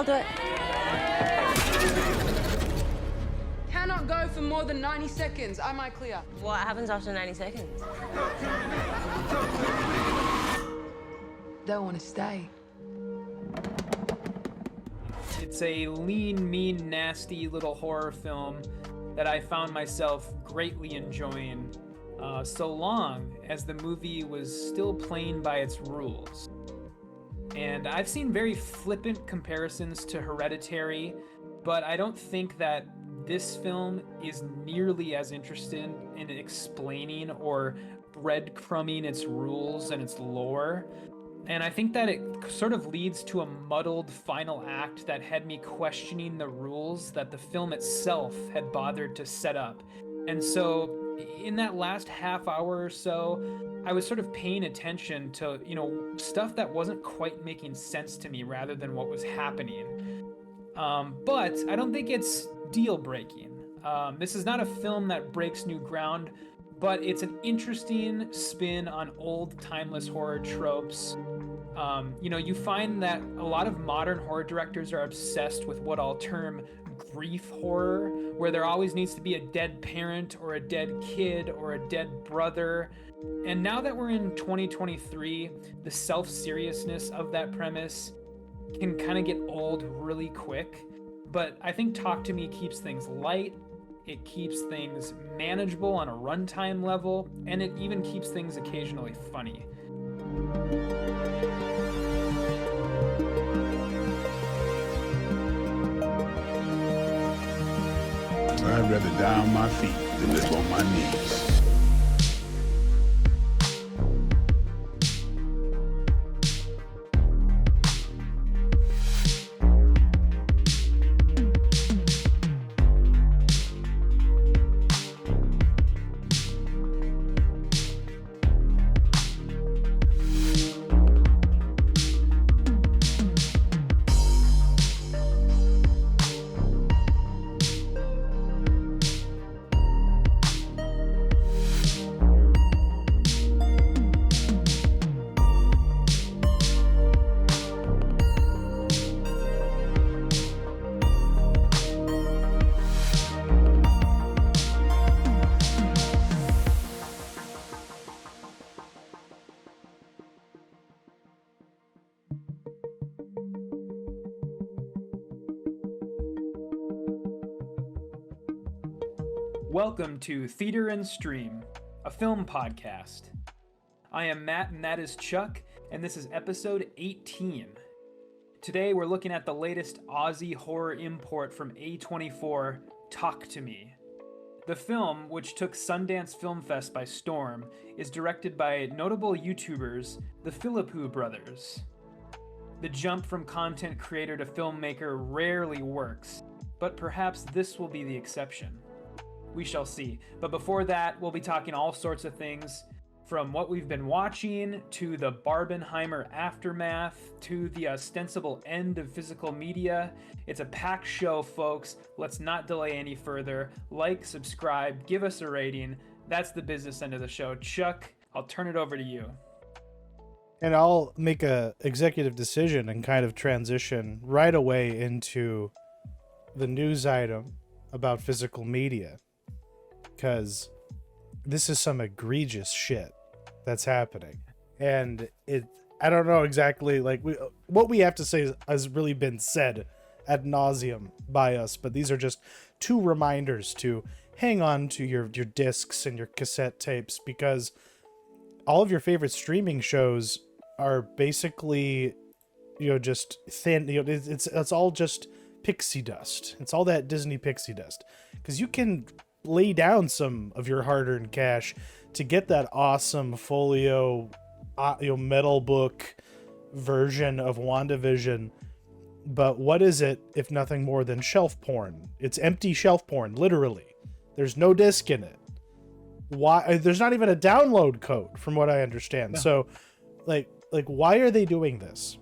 I'll do it. Cannot go for more than 90 seconds. Am I clear? What happens after 90 seconds? Don't want to stay. It's a lean, mean, nasty little horror film that I found myself greatly enjoying, so long as the movie was still playing by its rules. And I've seen very flippant comparisons to Hereditary, but I don't think that this film is nearly as interested in explaining or breadcrumbing its rules and its lore. And I think that it sort of leads to a muddled final act that had me questioning the rules that the film itself had bothered to set up. And so in that last half hour or so, I was sort of paying attention to, stuff that wasn't quite making sense to me rather than what was happening. But I don't think it's deal breaking. This is not a film that breaks new ground, but it's an interesting spin on old timeless horror tropes. You find that a lot of modern horror directors are obsessed with what I'll term grief horror, where there always needs to be a dead parent or a dead kid or a dead brother. And now that we're in 2023, the self-seriousness of that premise can kind of get old really quick. But I think Talk to Me keeps things light, it keeps things manageable on a runtime level, and it even keeps things occasionally funny. I'd rather die on my feet than live on my knees. Welcome to Theater and Stream, a film podcast. I am Matt and that is Chuck, and this is episode 18. Today we're looking at the latest Aussie horror import from A24, Talk to Me. The film, which took Sundance Film Fest by storm, is directed by notable YouTubers, the Philippou brothers. The jump from content creator to filmmaker rarely works, but perhaps this will be the exception. We shall see. But before that, we'll be talking all sorts of things, from what we've been watching, to the Barbenheimer aftermath, to the ostensible end of physical media. It's a packed show, folks. Let's not delay any further. Like, subscribe, give us a rating. That's the business end of the show. Chuck, I'll turn it over to you. And I'll make a executive decision and kind of transition right away into the news item about physical media. Because this is some egregious shit that's happening. And I don't know exactly, what we have to say has really been said ad nauseum by us, but these are just two reminders to hang on to your discs and your cassette tapes, because all of your favorite streaming shows are basically, just thin, it's all just pixie dust. It's all that Disney pixie dust. Because you can lay down some of your hard-earned cash to get that awesome folio metal book version of WandaVision, but what is it if nothing more than shelf porn? It's empty shelf porn, literally. There's no disc in it. Why? There's not even a download code, from what I understand. No. So why are they doing this?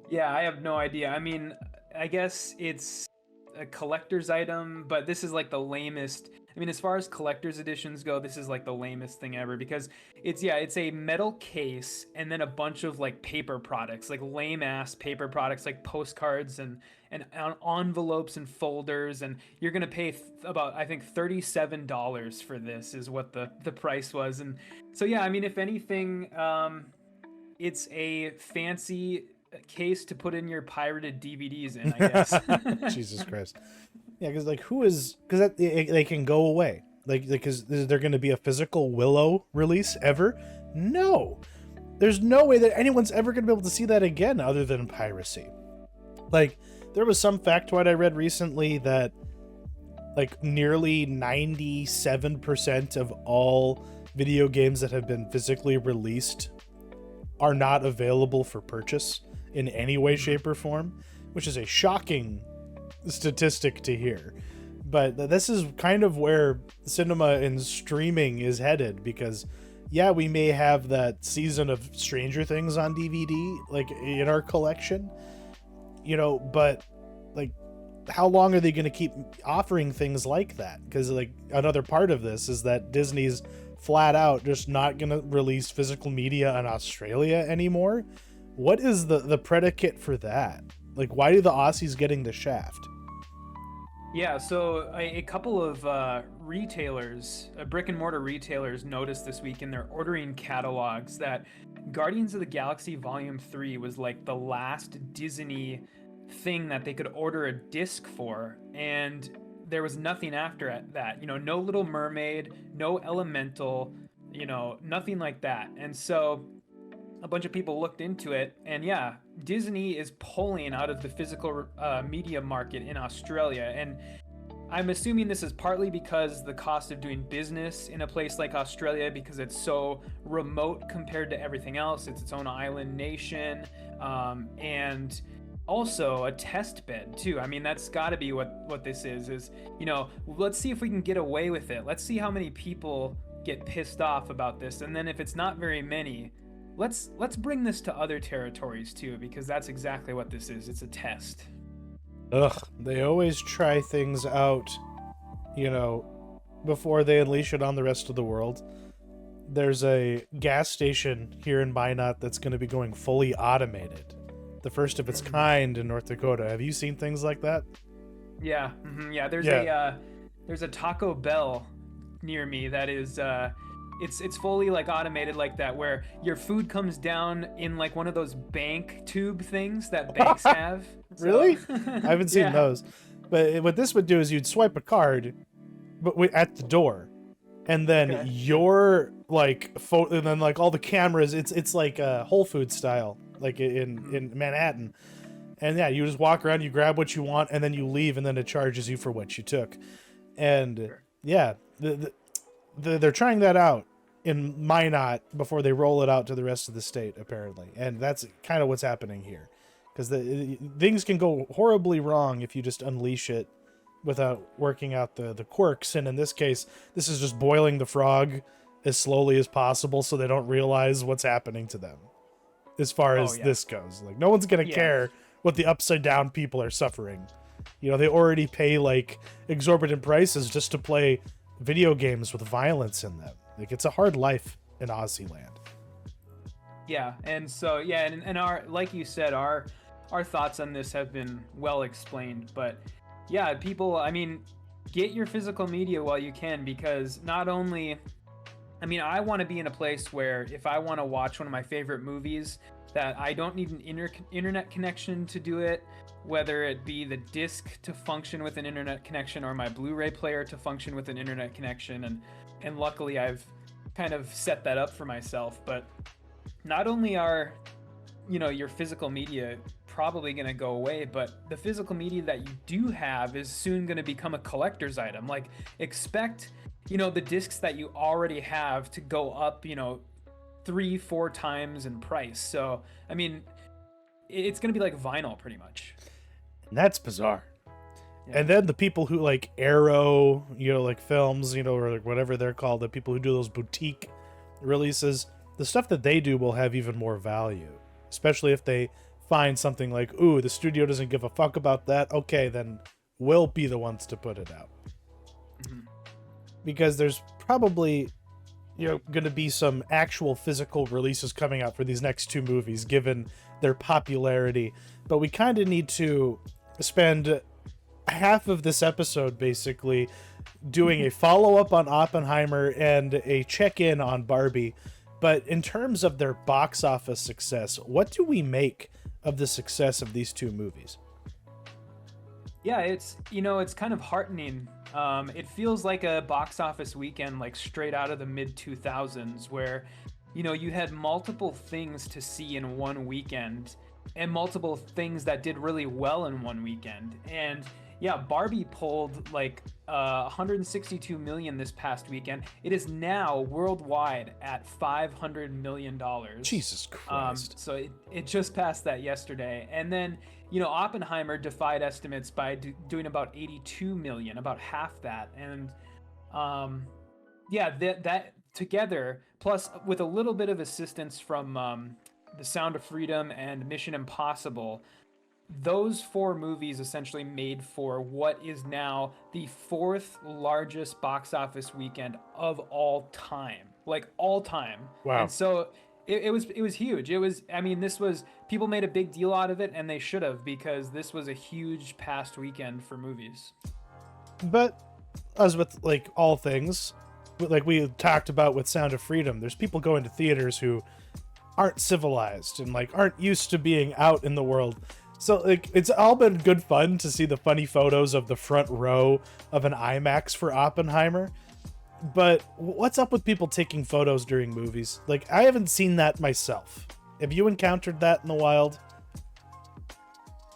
Yeah, I have no idea. I mean, I guess it's a collector's item, but this is like the lamest. I mean, as far as collector's editions go, this is like the lamest thing ever because it's a metal case and then a bunch of like paper products, like lame ass paper products, like postcards and envelopes and folders, and you're gonna pay about, I think, $37 for this is what the price was. And so yeah, I mean, if anything, it's a fancy case to put in your pirated DVDs in, I guess. Jesus Christ. Yeah, because like because they can go away. Like is there going to be a physical Willow release ever? No. There's no way that anyone's ever going to be able to see that again other than piracy. Like there was some factoid I read recently that like nearly 97% of all video games that have been physically released are not available for purchase in any way, shape, or form, which is a shocking statistic to hear. But this is kind of where cinema and streaming is headed, because yeah, we may have that season of Stranger Things on DVD like in our collection, you know, but like how long are they going to keep offering things like that? Because like another part of this is that Disney's flat out just not going to release physical media in Australia anymore. What is the predicate for that? Like, why are the Aussies getting the shaft? Yeah, so a couple of retailers, brick and mortar retailers, noticed this week in their ordering catalogs that Guardians of the Galaxy Volume 3 was like the last Disney thing that they could order a disc for, and there was nothing after that. You know, no Little Mermaid, no Elemental, you know, nothing like that. And so a bunch of people looked into it, and yeah, Disney is pulling out of the physical media market in Australia. And I'm assuming this is partly because the cost of doing business in a place like Australia, because it's so remote compared to everything else. It's its own island nation, and also a test bed too. I mean, that's got to be what this is, you know, let's see if we can get away with it. Let's see how many people get pissed off about this, and then if it's not very many, let's bring this to other territories too, because that's exactly what this is. It's a test. Ugh, they always try things out, you know, before they unleash it on the rest of the world. There's a gas station here in Minot that's going to be going fully automated. The first of its kind in North Dakota. Have you seen things like that? Yeah. Mm-hmm, yeah. There's a Taco Bell near me that is it's fully like automated like that, where your food comes down in like one of those bank tube things that banks have. So, really? I haven't seen those. But what this would do is you'd swipe a card, but at the door, and then your like and then like all the cameras. It's like Whole Foods style, like in Manhattan. And yeah, you just walk around, you grab what you want, and then you leave, and then it charges you for what you took. And yeah, they're trying that out in Minot before they roll it out to the rest of the state, apparently. And that's kind of what's happening here, because things can go horribly wrong if you just unleash it without working out the quirks. And in this case, this is just boiling the frog as slowly as possible so they don't realize what's happening to them. As far as this goes, like, no one's gonna care what the upside down people are suffering. You know, they already pay like exorbitant prices just to play video games with violence in them. Like, it's a hard life in Aussie land. Yeah, and so and our, like you said, our thoughts on this have been well explained. But yeah, people, I mean, get your physical media while you can, because not only, I mean, I want to be in a place where if I want to watch one of my favorite movies, that I don't need an internet connection to do it, whether it be the disc to function with an internet connection or my Blu-ray player to function with an internet connection. And luckily I've kind of set that up for myself. But not only are, you know, your physical media probably going to go away, but the physical media that you do have is soon going to become a collector's item. Like, expect, you know, the discs that you already have to go up, you know, 3-4 times in price. So, I mean, it's going to be like vinyl pretty much. And that's bizarre. Yeah. And then the people who like Arrow, you know, like films, you know, or like whatever they're called, the people who do those boutique releases, the stuff that they do will have even more value, especially if they find something like, ooh, the studio doesn't give a fuck about that. Okay, then will be the ones to put it out. Because there's probably, going to be some actual physical releases coming out for these next two movies, given their popularity. But we kind of need to spend half of this episode basically doing a follow-up on Oppenheimer and a check-in on Barbie. But in terms of their box office success, what do we make of the success of these two movies? Yeah, it's kind of heartening. It feels like a box office weekend, like straight out of the mid 2000s, where, you had multiple things to see in one weekend and multiple things that did really well in one weekend. And yeah, Barbie pulled like 162 million this past weekend. It is now worldwide at $500 million. Jesus Christ. So it just passed that yesterday. And then, Oppenheimer defied estimates by doing about 82 million, about half that. And that together, plus with a little bit of assistance from The Sound of Freedom and Mission Impossible, those four movies essentially made for what is now the fourth largest box office weekend of all time. Like all time. Wow. And so it was huge. People made a big deal out of it, and they should have, because this was a huge past weekend for movies. But as with like all things, like we talked about with Sound of Freedom, there's people going to theaters who aren't civilized and like aren't used to being out in the world. So like it's all been good fun to see the funny photos of the front row of an IMAX for Oppenheimer. But what's up with people taking photos during movies? Like, I haven't seen that myself. Have you encountered that in the wild?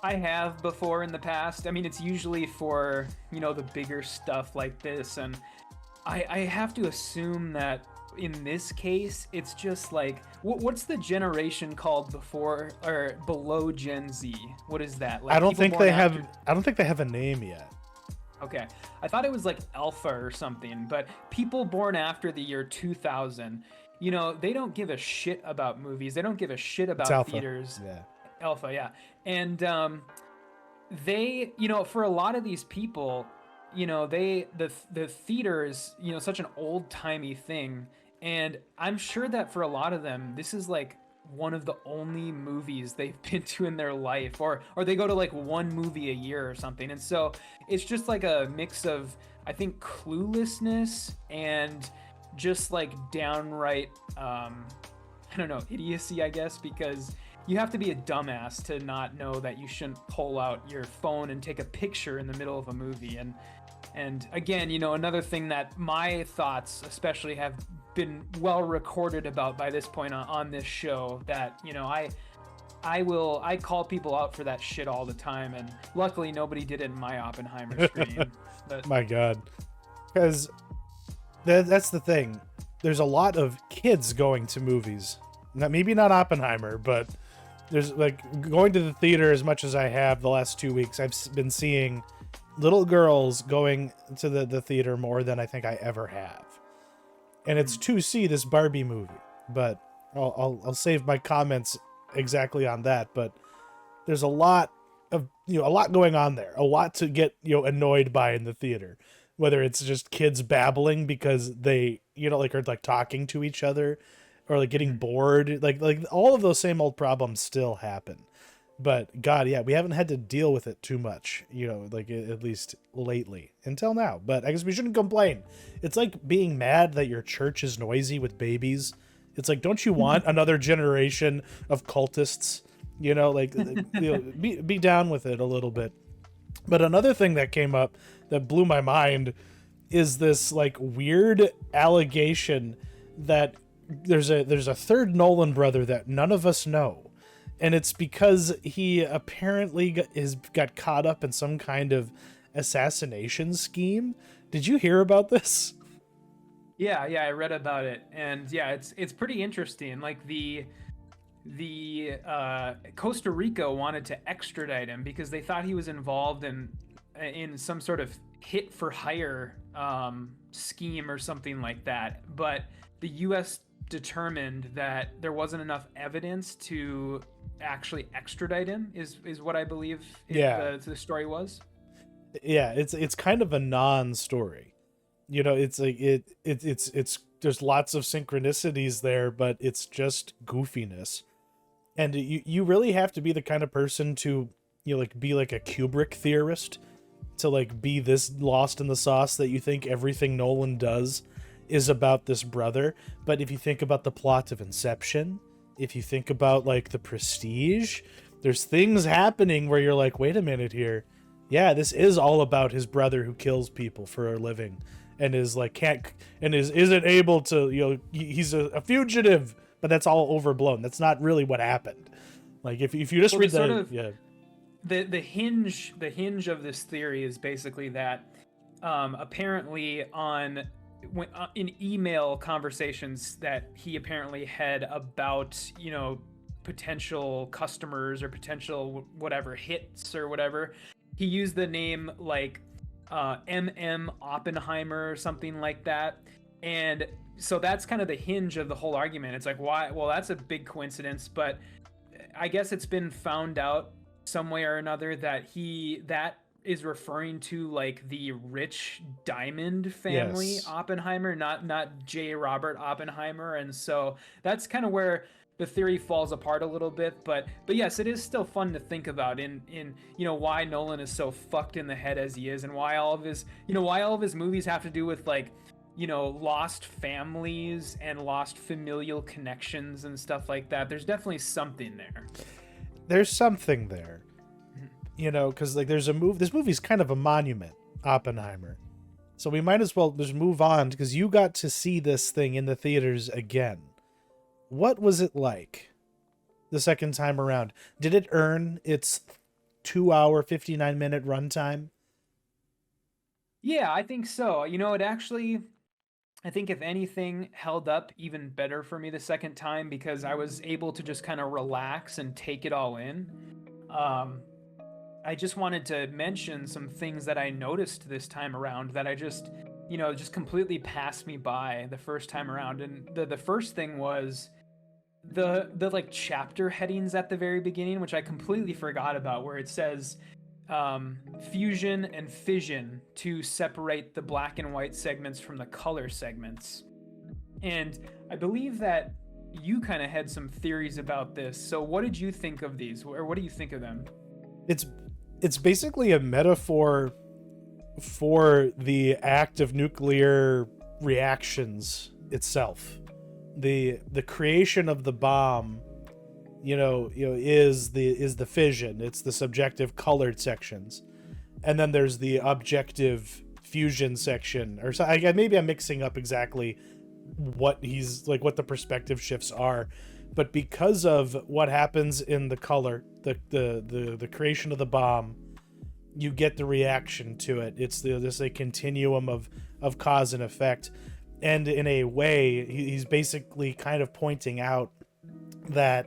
I have before in the past. I mean, it's usually for, the bigger stuff like this. And I have to assume that in this case, it's just like, what's the generation called before or below Gen Z? What is that? Like, I don't think they have a name yet. Okay. I thought it was like Alpha or something, but people born after the year 2000, they don't give a shit about movies. They don't give a shit about theaters. Yeah. Alpha, yeah. And they, for a lot of these people, the theater is, such an old-timey thing. And I'm sure that for a lot of them, this is like one of the only movies they've been to in their life, or they go to like one movie a year or something. And so it's just like a mix of, I think, cluelessness and just like downright, idiocy, I guess, because you have to be a dumbass to not know that you shouldn't pull out your phone and take a picture in the middle of a movie. And again, another thing that my thoughts especially have been well recorded about by this point on this show, that I call people out for that shit all the time, and luckily nobody did it in my Oppenheimer screen. But my God, because that's the thing. There's a lot of kids going to movies. Maybe not Oppenheimer, but there's like going to the theater as much as I have the last 2 weeks. I've been seeing little girls going to the theater more than I think I ever have. And it's to see this Barbie movie, but I'll save my comments exactly on that. But there's a lot going on there, a lot to get annoyed by in the theater, whether it's just kids babbling because they are like talking to each other, or like getting bored, like all of those same old problems still happen. But God, yeah, we haven't had to deal with it too much, like at least lately until now. But I guess we shouldn't complain. It's like being mad that your church is noisy with babies. It's like, don't you want another generation of cultists? Be down with it a little bit. But another thing that came up that blew my mind is this like weird allegation that there's a third Nolan brother that none of us know. And it's because he apparently got caught up in some kind of assassination scheme. Did you hear about this? Yeah, I read about it, and yeah, it's pretty interesting. Like the Costa Rica wanted to extradite him because they thought he was involved in some sort of hit for hire scheme or something like that. But the U.S. determined that there wasn't enough evidence to actually extradite him, is what I believe the story was. Yeah, it's kind of a non-story. You know, it's like it's there's lots of synchronicities there, but it's just goofiness. And you really have to be the kind of person to, you know, like be like a Kubrick theorist to like be this lost in the sauce that you think everything Nolan does is about this brother. But if you think about the plot of Inception, if you think about like The Prestige, there's things happening where you're like, wait a minute here. Yeah, this is all about his brother who kills people for a living and is like can't and isn't able to, you know, he's a fugitive, but that's all overblown. That's not really what happened. Like if you just read the yeah. The hinge of this theory is basically that apparently in email conversations that he apparently had about, you know, potential customers or potential whatever hits or whatever, he used the name like Oppenheimer or something like that. And so that's kind of the hinge of the whole argument. It's like, why? Well, that's a big coincidence, but I guess it's been found out some way or another that that is referring to like the rich diamond family. Yes. Oppenheimer, not J. Robert Oppenheimer. And so that's kind of where the theory falls apart a little bit, but yes, it is still fun to think about in you know, why Nolan is so fucked in the head as he is, and why all of his movies have to do with like, you know, lost families and lost familial connections and stuff like that. There's definitely something there. There's something there, you know, because like there's a movie. This movie's kind of a monument, Oppenheimer. So we might as well just move on because you got to see this thing in the theaters again. What was it like the second time around? Did it earn its 2-hour, 59-minute runtime? Yeah, I think so. You know, it actually, I think if anything, held up even better for me the second time because I was able to just kind of relax and take it all in. I just wanted to mention some things that I noticed this time around that I just, you know, just completely passed me by the first time around. And the first thing was the like chapter headings at the very beginning, which I completely forgot about, where it says fusion and fission to separate the black and white segments from the color segments. And I believe that you kind of had some theories about this. So what did you think of these, or what do you think of them? It's basically a metaphor for the act of nuclear reactions itself. The creation of the bomb, you know, is the fission. It's the subjective colored sections, and then there's the objective fusion section. Or so, maybe I'm mixing up exactly what what the perspective shifts are, but because of what happens in the color, the creation of the bomb, you get the reaction to it. It's this a continuum of cause and effect. And in a way, he's basically kind of pointing out that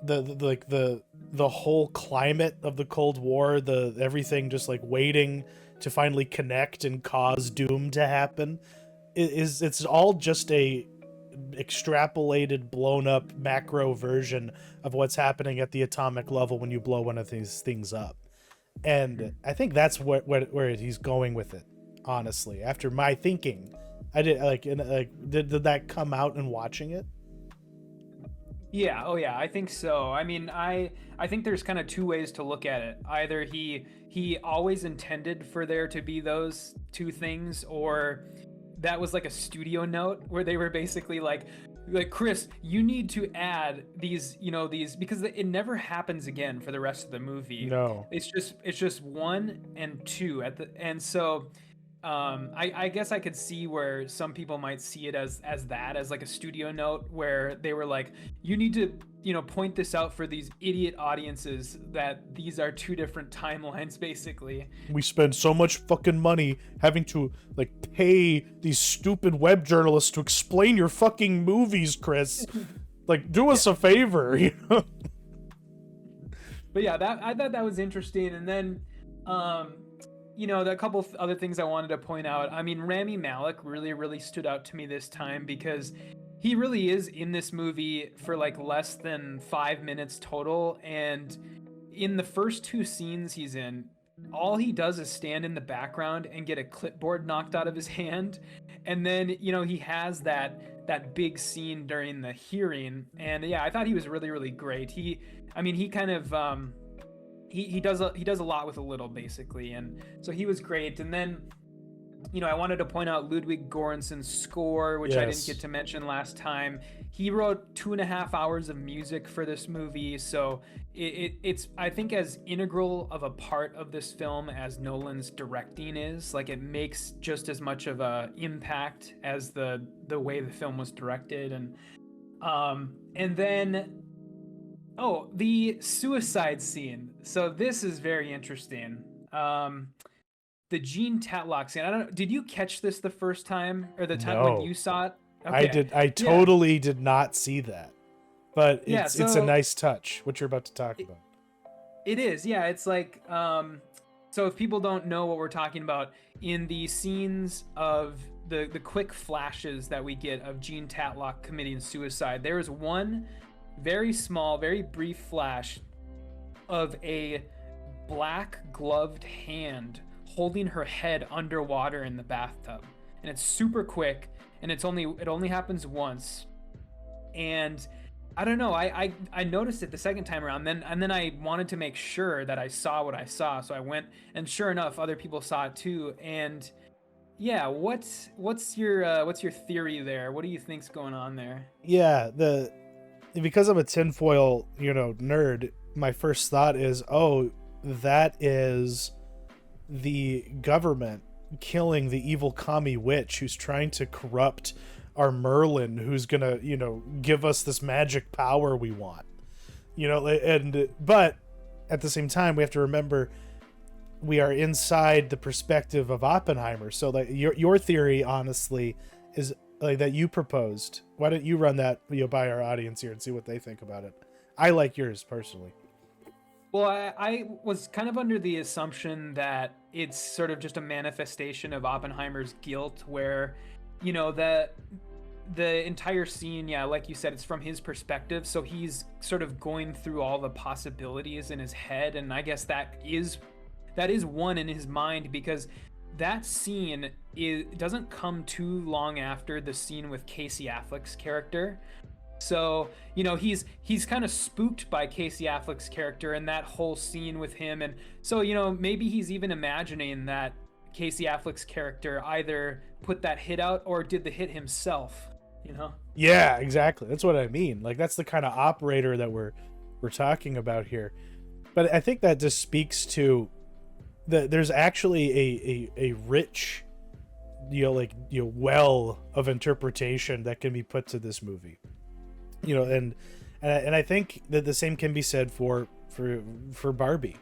the whole climate of the Cold War, everything just like waiting to finally connect and cause doom to happen, it's all just a extrapolated, blown up macro version of what's happening at the atomic level when you blow one of these things up. And I think that's where he's going with it. Honestly, after my thinking. Did that come out in watching it? Yeah, oh yeah, I think so. I mean, I think there's kind of two ways to look at it. Either he always intended for there to be those two things, or that was like a studio note where they were basically like Chris, you need to add these, you know, these, because it never happens again for the rest of the movie. No. It's just 1 and 2 and so I guess I could see where some people might see it as like a studio note where they were like, you need to, you know, point this out for these idiot audiences that these are two different timelines, basically. We spend so much fucking money having to like pay these stupid web journalists to explain your fucking movies, Chris. Like, do us a favor, you know? But yeah, I thought that was interesting. And then you know, a couple of other things I wanted to point out. I mean, Rami Malek really stood out to me this time because he really is in this movie for like less than 5 minutes total. And in the first two scenes he's in, all he does is stand in the background and get a clipboard knocked out of his hand, and then he has that big scene during the hearing. And yeah, I thought he was really, really great. He kind of he does a lot with a little, basically, and so he was great. And then I wanted to point out Ludwig Göransson's score, which I didn't get to mention last time. He wrote 2.5 hours of music for this movie, so it's I think as integral of a part of this film as Nolan's directing is. Like, it makes just as much of a impact as the way the film was directed. And then the suicide scene. So this is very interesting. The Gene Tatlock scene. I don't know. Did you catch this the first time, or the time when you saw it? Okay. I did. I totally did not see that, but it's a nice touch. What you're about to talk about. It is. Yeah. It's like, so if people don't know what we're talking about, in the scenes of the quick flashes that we get of Gene Tatlock committing suicide, there is one very small, very brief flash of a black gloved hand holding her head underwater in the bathtub, and it's super quick, and it only happens once. And I don't know, I noticed it the second time around, and then I wanted to make sure that I saw what I saw, so I went, and sure enough, other people saw it too. And yeah, what's your theory there? What do you think's going on there? Yeah, because I'm a tinfoil nerd, my first thought is, that is the government killing the evil commie witch who's trying to corrupt our Merlin, who's gonna give us this magic power we want, but at the same time we have to remember we are inside the perspective of Oppenheimer. So like your theory, honestly, is like that you proposed. Why don't you run that by our audience here and see what they think about it? I like yours personally. Well, I was kind of under the assumption that it's sort of just a manifestation of Oppenheimer's guilt, where, the entire scene, yeah, like you said, it's from his perspective, so he's sort of going through all the possibilities in his head, and I guess that is one in his mind, because that scene doesn't come too long after the scene with Casey Affleck's character. So, he's kind of spooked by Casey Affleck's character and that whole scene with him. And so, maybe he's even imagining that Casey Affleck's character either put that hit out or did the hit himself, Yeah, exactly. That's what I mean. Like, that's the kind of operator that we're talking about here. But I think that just speaks to there's actually a rich, well of interpretation that can be put to this movie. And I think that the same can be said for Barbie,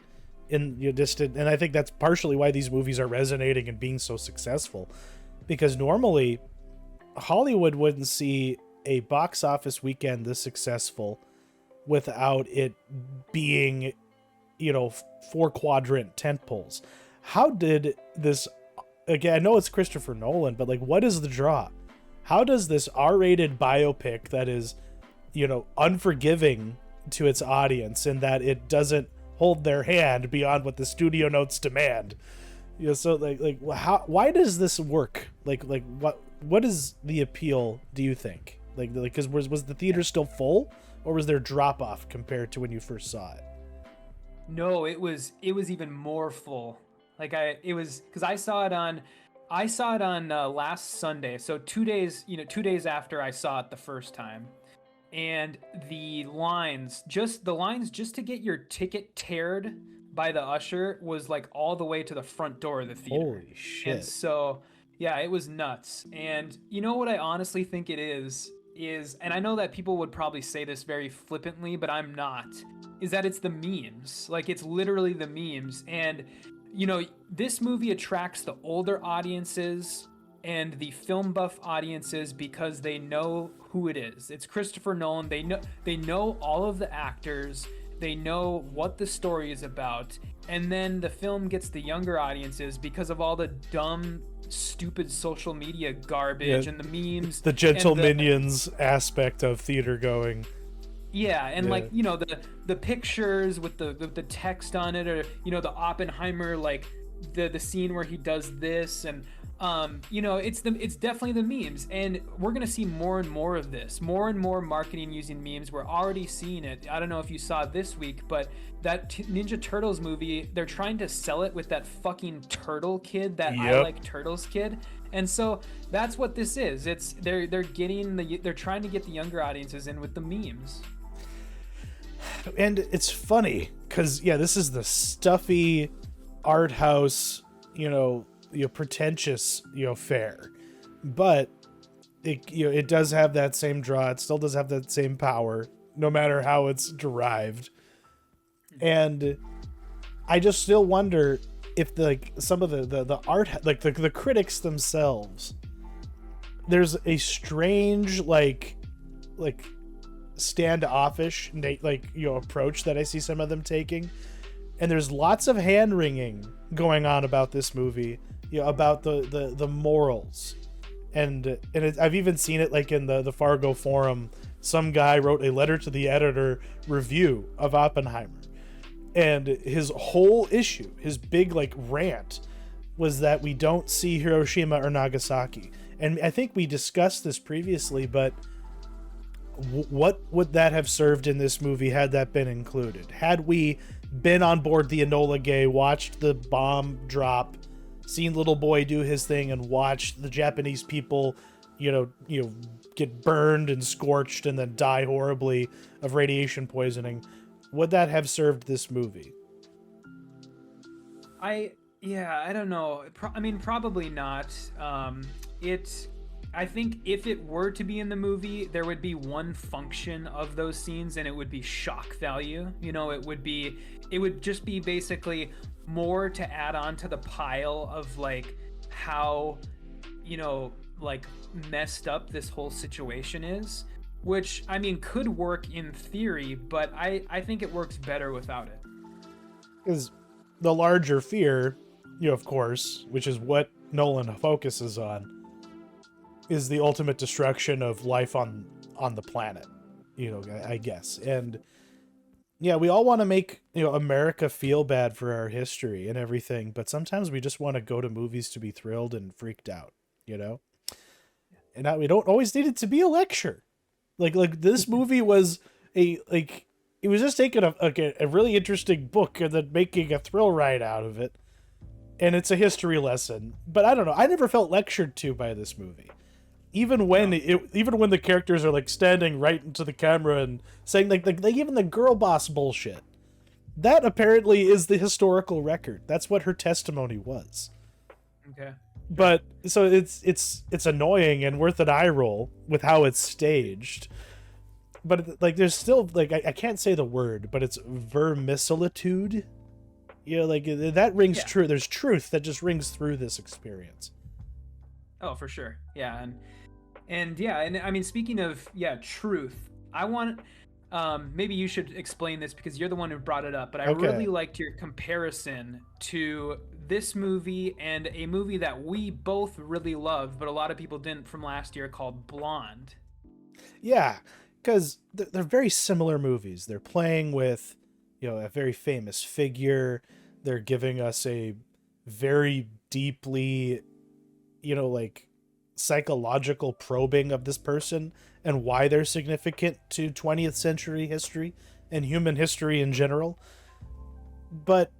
and and I think that's partially why these movies are resonating and being so successful, because normally Hollywood wouldn't see a box office weekend this successful without it being 4-quadrant tentpoles. How did this, again, I know it's Christopher Nolan, but like, what is the draw? How does this R-rated biopic that is unforgiving to its audience, and that it doesn't hold their hand beyond what the studio notes demand, so why does this work? Like what is the appeal, do you think? Because was the theater still full, or was there drop off compared to when you first saw it? No, it was even more full. Because I saw it on last Sunday, so 2 days after I saw it the first time. And the lines just to get your ticket teared by the usher was like all the way to the front door of the theater. Holy shit. And so, yeah, it was nuts. And what I honestly think it is, and I know that people would probably say this very flippantly, but I'm not, is that it's the memes. Like, it's literally the memes. And, this movie attracts the older audiences and the film buff audiences because they know who it is. It's Christopher Nolan. They know all of the actors. They know what the story is about. And then the film gets the younger audiences because of all the dumb, stupid social media garbage and the memes. The gentle minions aspect of theater going. Yeah, and Yeah. like, the pictures with the text on it, or the Oppenheimer, like the scene where he does this, and it's definitely the memes, and we're gonna see more and more of this, more and more marketing using memes. We're already seeing it. I don't know if you saw it this week, but that Ninja Turtles movie, they're trying to sell it with that fucking turtle kid, that I Yep. like turtles kid. And so that's what this is. It's they're trying to get the younger audiences in with the memes. And it's funny because this is the stuffy art house, pretentious, fare, but it does have that same draw. It still does have that same power, no matter how it's derived. And I just still wonder if some of the art, like the critics themselves, there's a strange like standoffish approach that I see some of them taking, and there's lots of hand wringing going on about this movie, about the morals, and I've even seen it like in the Fargo forum. Some guy wrote a letter to the editor review of Oppenheimer, and his whole issue, his big rant, was that we don't see Hiroshima or Nagasaki. And I think we discussed this previously, but what would that have served in this movie had that been included? Had we been on board the Enola Gay, watched the bomb drop, seen little boy do his thing, and watched the Japanese people, get burned and scorched and then die horribly of radiation poisoning, would that have served this movie? I don't know. Probably not. I think if it were to be in the movie, there would be one function of those scenes, and it would be shock value. It would just be basically more to add on to the pile of how, messed up this whole situation is, which could work in theory, but I think it works better without it. Because the larger fear, of course, which is what Nolan focuses on, is the ultimate destruction of life on the planet, I guess. And we all want to make, America feel bad for our history and everything, but sometimes we just want to go to movies to be thrilled and freaked out, and we don't always need it to be a lecture. Like this movie was it was just taking a really interesting book and then making a thrill ride out of it. And it's a history lesson, but I don't know. I never felt lectured to by this movie. Even when the characters are standing right into the camera and saying even the girl boss bullshit, that apparently is the historical record. That's what her testimony was. Okay. But so it's annoying and worth an eye roll with how it's staged. But there's still I can't say the word, but it's vermicelitude. That rings true. There's truth that just rings through this experience. Oh, for sure. Yeah, and speaking of truth, I want maybe you should explain this because you're the one who brought it up, but I really liked your comparison to this movie and a movie that we both really loved, but a lot of people didn't, from last year, called Blonde. Yeah, because they're very similar movies. They're playing with, a very famous figure. They're giving us a very deeply, psychological probing of this person and why they're significant to 20th century history and human history in general. But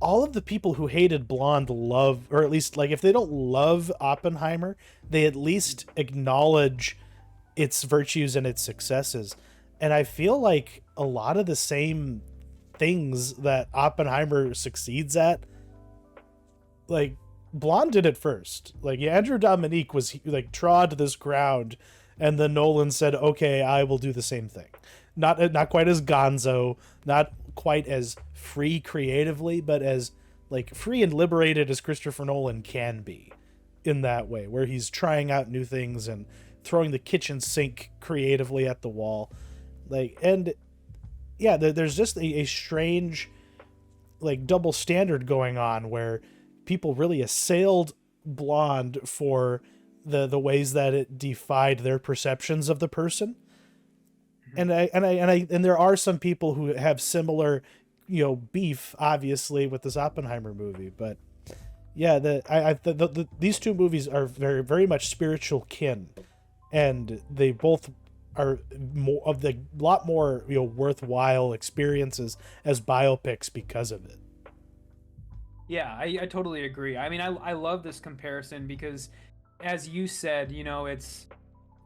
all of the people who hated Blonde love, or at least if they don't love Oppenheimer, they at least acknowledge its virtues and its successes. And I feel like a lot of the same things that Oppenheimer succeeds at, Blonde did it first. Andrew Dominique was trod this ground, and then Nolan said, "Okay, I will do the same thing." Not quite as gonzo, not quite as free creatively, but as free and liberated as Christopher Nolan can be, in that way, where he's trying out new things and throwing the kitchen sink creatively at the wall, there's just a strange double standard going on where people really assailed Blonde for the ways that it defied their perceptions of the person. And there are some people who have similar, beef, obviously, with this Oppenheimer movie. But yeah, these two movies are very, very much spiritual kin, and they both are more of the lot more worthwhile experiences as biopics because of it. Yeah, I totally agree. I mean, I love this comparison because, as you said, it's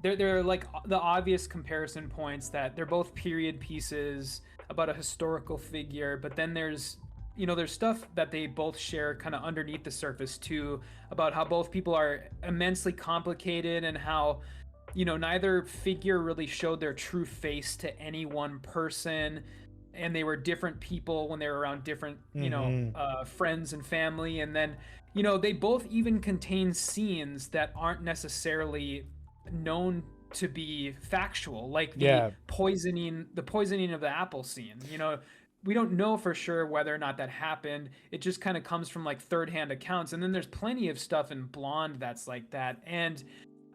they're like the obvious comparison points that they're both period pieces about a historical figure, but then there's stuff that they both share kind of underneath the surface too, about how both people are immensely complicated and how neither figure really showed their true face to any one person, and they were different people when they were around different friends and family. And then they both even contain scenes that aren't necessarily known to be factual, like the poisoning of the apple scene. We don't know for sure whether or not that happened. It just kind of comes from like third-hand accounts. And then there's plenty of stuff in Blonde that's like that. And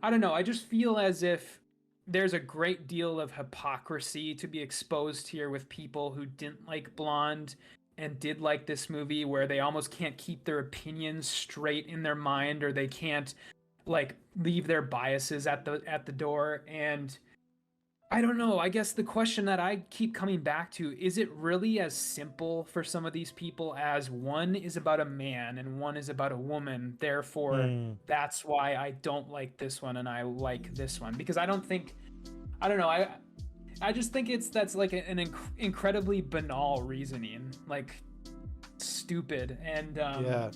I don't know, I just feel as if there's a great deal of hypocrisy to be exposed here with people who didn't like Blonde and did like this movie, where they almost can't keep their opinions straight in their mind, or they can't like leave their biases at the door. And I don't know, I guess the question that I keep coming back to, is it really as simple for some of these people as one is about a man and one is about a woman, therefore that's why I don't like this one and I like this one? Because I don't know, I just think that's like an incredibly banal reasoning, like stupid. And I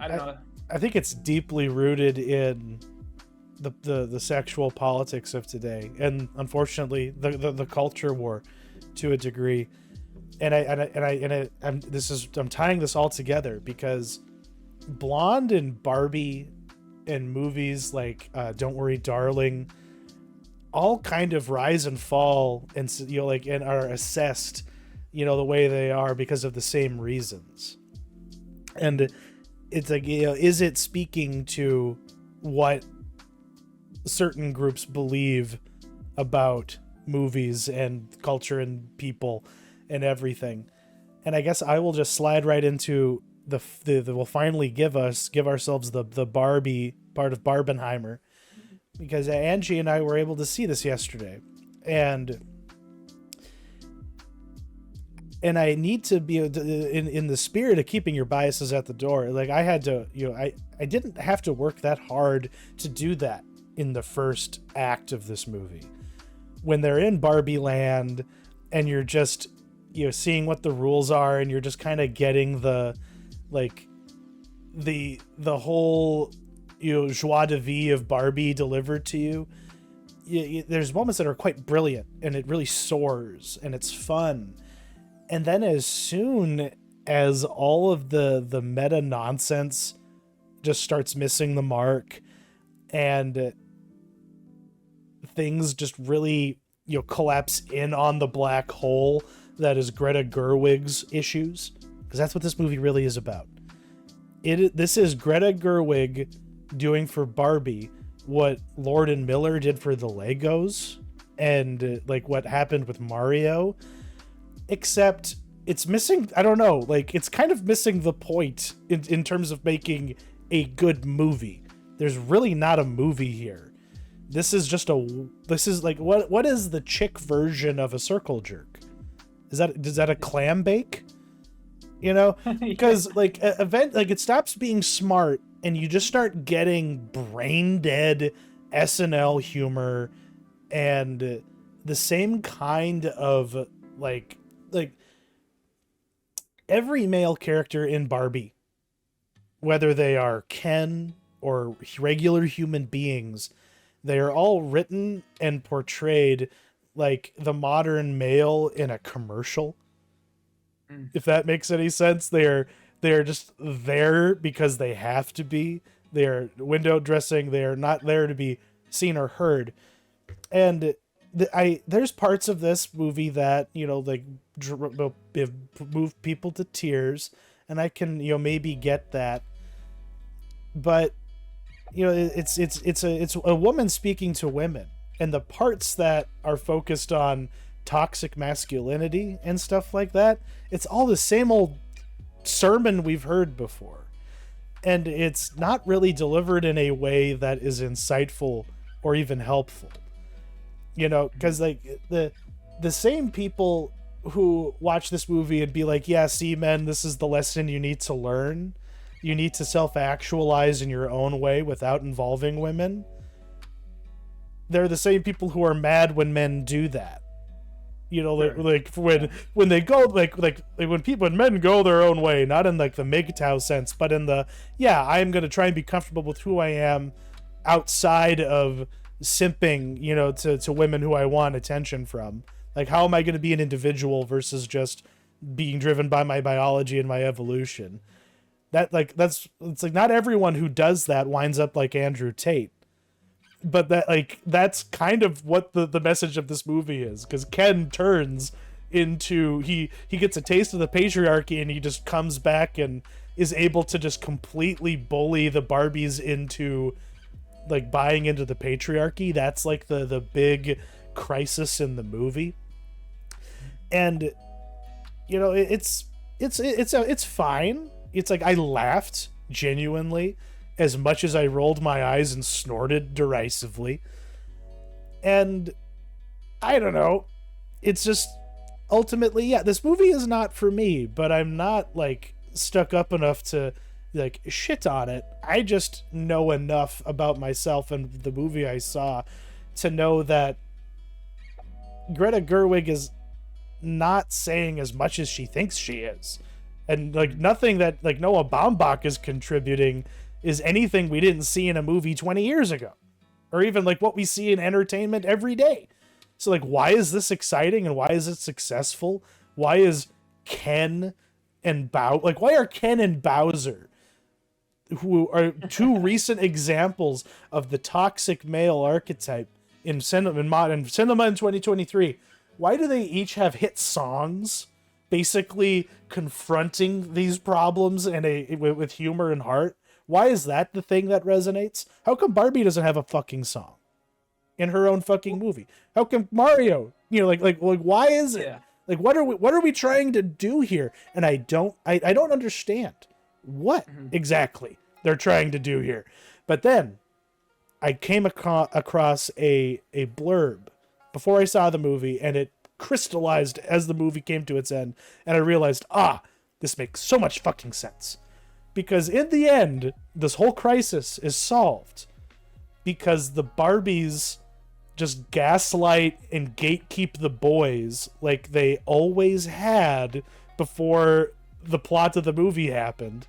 don't know. I think it's deeply rooted in the sexual politics of today, and unfortunately the culture war to a degree. And I'm tying this all together because Blonde and Barbie and movies like Don't Worry Darling all kind of rise and fall and and are assessed the way they are because of the same reasons. And it's like, is it speaking to what certain groups believe about movies and culture and people and everything? And I guess I will just slide right into the we'll finally give ourselves the Barbie part of Barbenheimer, because Angie and I were able to see this yesterday, and I need to be in the spirit of keeping your biases at the door. Like, I had to, I didn't have to work that hard to do that in the first act of this movie. When they're in Barbie land and you're just, seeing what the rules are, and you're just kind of getting the whole, joie de vivre of Barbie delivered to you. There's moments that are quite brilliant, and it really soars, and it's fun. And then as soon as all of the meta nonsense just starts missing the mark, and things just really, collapse in on the black hole that is Greta Gerwig's issues, because that's what this movie really is about. This is Greta Gerwig doing for Barbie what Lord and Miller did for the Legos, and like what happened with Mario. Except it's missing, I don't know, like it's kind of missing the point in terms of making a good movie. There's really not a movie here. This is like, what is the chick version of a circle jerk? Is that a clam bake? Because like it stops being smart and you just start getting brain dead SNL humor and the same kind of like every male character in Barbie, whether they are Ken or regular human beings, they are all written and portrayed like the modern male in a commercial. If that makes any sense. They are just there because they have to be. They are window dressing. They are not there to be seen or heard. And there's parts of this movie that move people to tears, and I can maybe get that. But it's a woman speaking to women, and the parts that are focused on toxic masculinity and stuff like that, it's all the same old sermon we've heard before. And it's not really delivered in a way that is insightful or even helpful. You know, because like the same people who watch this movie and be like, yeah, see, men, this is the lesson you need to learn. You need to self-actualize in your own way without involving women. They're the same people who are mad when men do that. You know, Sure. like when they go when men go their own way, not in like the MGTOW sense, but in the, yeah, I'm going to try and be comfortable with who I am outside of simping, you know, to women who I want attention from. Like, how am I going to be an individual versus just being driven by my biology and my evolution? It's like not everyone who does that winds up like Andrew Tate. But that's kind of what the message of this movie is, because Ken turns into, he gets a taste of the patriarchy and he just comes back and is able to just completely bully the Barbies into like buying into the patriarchy. That's like the big crisis in the movie. And you know, it's fine. It's like I laughed genuinely as much as I rolled my eyes and snorted derisively. And I don't know. It's just ultimately, yeah, this movie is not for me, but I'm not like stuck up enough to like shit on it. I just know enough about myself and the movie I saw to know that Greta Gerwig is not saying as much as she thinks she is. And like nothing that like Noah Baumbach is contributing is anything we didn't see in a movie 20 years ago, or even like what we see in entertainment every day. So like, why is this exciting and why is it successful? Why is Ken and why are Ken and Bowser, who are two recent examples of the toxic male archetype in cinema, in 2023, why do they each have hit songs basically confronting these problems with humor and heart? Why is that the thing that resonates? How come Barbie doesn't have a fucking song in her own fucking movie? How come Mario, you know, like why is it? Yeah. Like what are we trying to do here? And I don't understand what exactly they're trying to do here. But then I came across a blurb before I saw the movie, and it crystallized as the movie came to its end, and I realized, this makes so much fucking sense. Because in the end, this whole crisis is solved because the Barbies just gaslight and gatekeep the boys like they always had before the plot of the movie happened,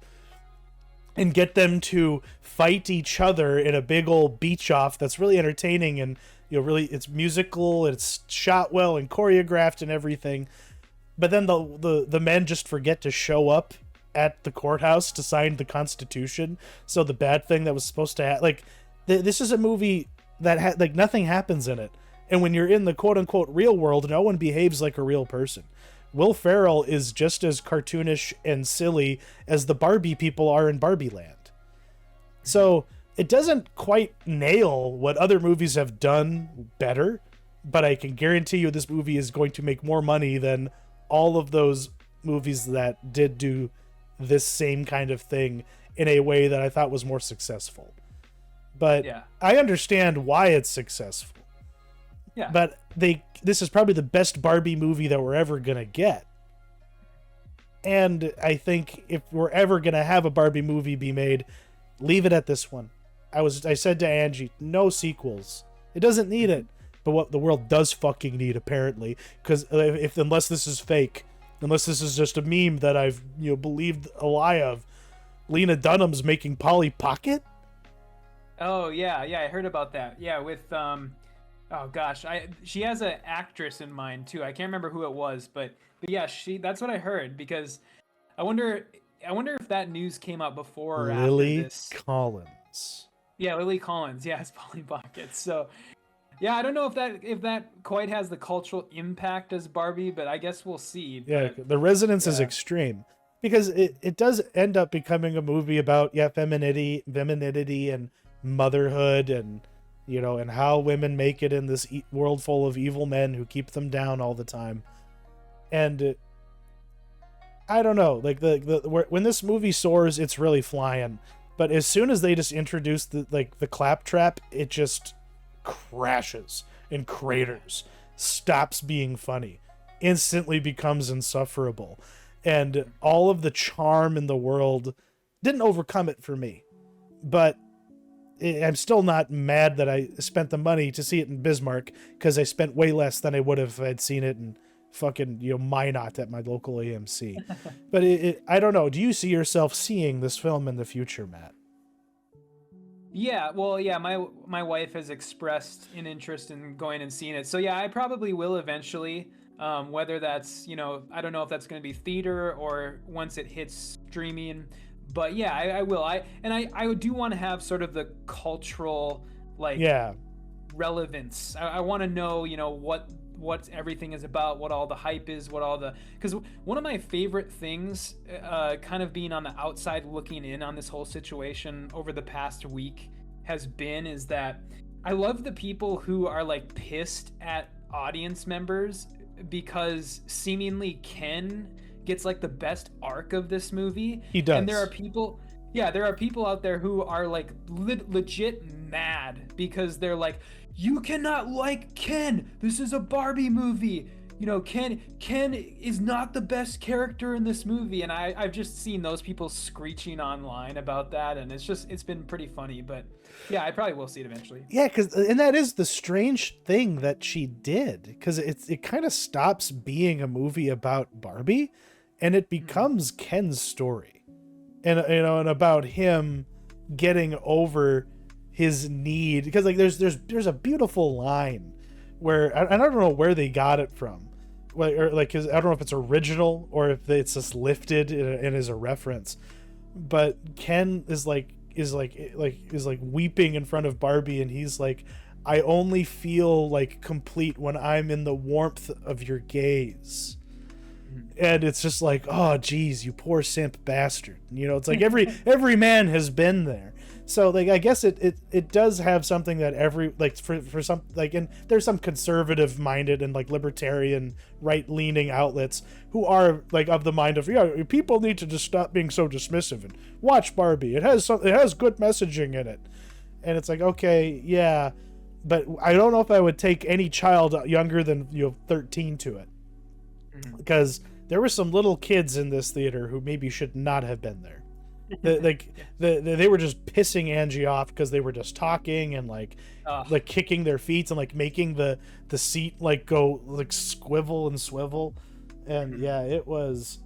and get them to fight each other in a big old beach off that's really entertaining, and you know, really it's musical, it's shot well and choreographed and everything. But then the men just forget to show up at the courthouse to sign the Constitution. So the bad thing that was supposed to this is a movie that like nothing happens in it. And when you're in the quote unquote real world, no one behaves like a real person. Will Ferrell is just as cartoonish and silly as the Barbie people are in Barbie Land. So it doesn't quite nail what other movies have done better, but I can guarantee you this movie is going to make more money than all of those movies that did do this same kind of thing in a way that I thought was more successful. But Yeah. I understand why it's successful. Yeah. But this is probably the best Barbie movie that we're ever gonna get. And I think if we're ever gonna have a Barbie movie be made, leave it at this one. I said to Angie, no sequels. It doesn't need it. But what the world does fucking need, apparently, because unless this is fake, unless this is just a meme that I've believed a lie of, Lena Dunham's making Polly Pocket. Oh yeah, I heard about that. Yeah, with oh gosh, she has an actress in mind too. I can't remember who it was, but yeah, that's what I heard. Because I wonder if that news came out before or Lily after this. Collins. Yeah, Lily Collins. Yeah, it's Polly Pocket. So yeah, I don't know if that quite has the cultural impact as Barbie, but I guess we'll see. Yeah, But, the resonance is extreme, because it does end up becoming a movie about femininity and motherhood and and how women make it in this world full of evil men who keep them down all the time. And I don't know, like when this movie soars, it's really flying. But as soon as they just introduce the claptrap, it just crashes and craters, stops being funny, instantly becomes insufferable. And all of the charm in the world didn't overcome it for me. But I'm still not mad that I spent the money to see it in Bismarck, because I spent way less than I would have if I'd seen it in fucking, Minot at my local AMC. But I don't know. Do you see yourself seeing this film in the future, Matt? Yeah, well, yeah, my wife has expressed an interest in going and seeing it. So yeah, I probably will eventually. Whether that's, I don't know if that's going to be theater or once it hits streaming. But yeah, I will. I do want to have sort of the cultural relevance. I want to know, what everything is about, what all the hype is, because one of my favorite things, kind of being on the outside looking in on this whole situation over the past week is that I love the people who are like pissed at audience members because seemingly Ken gets like the best arc of this movie. He does. And there are people out there who are like legit mad because they're like, you cannot like Ken. This is a Barbie movie. Ken is not the best character in this movie. And I've just seen those people screeching online about that. And it's been pretty funny. But yeah, I probably will see it eventually. Yeah, and that is the strange thing that she did. Because it kind of stops being a movie about Barbie and it becomes Ken's story. And, and about him getting over his need. Because like there's a beautiful line where I don't know where they got it from, cause I don't know if it's original or if it's just lifted and is a reference, but Ken is weeping in front of Barbie and he's like, I only feel like complete when I'm in the warmth of your gaze. And it's just like, oh geez, you poor simp bastard. It's like every man has been there. So like I guess it does have something that for some and there's some conservative minded and like libertarian right leaning outlets who are like of the mind of people need to just stop being so dismissive and watch Barbie. It has good messaging in it. And it's like, okay, yeah, but I don't know if I would take any child younger than 13 to it. Because there were some little kids in this theater who maybe should not have been there. They were just pissing Angie off because they were just talking and like kicking their feet and like making the seat like go like squivel and swivel. And yeah, it was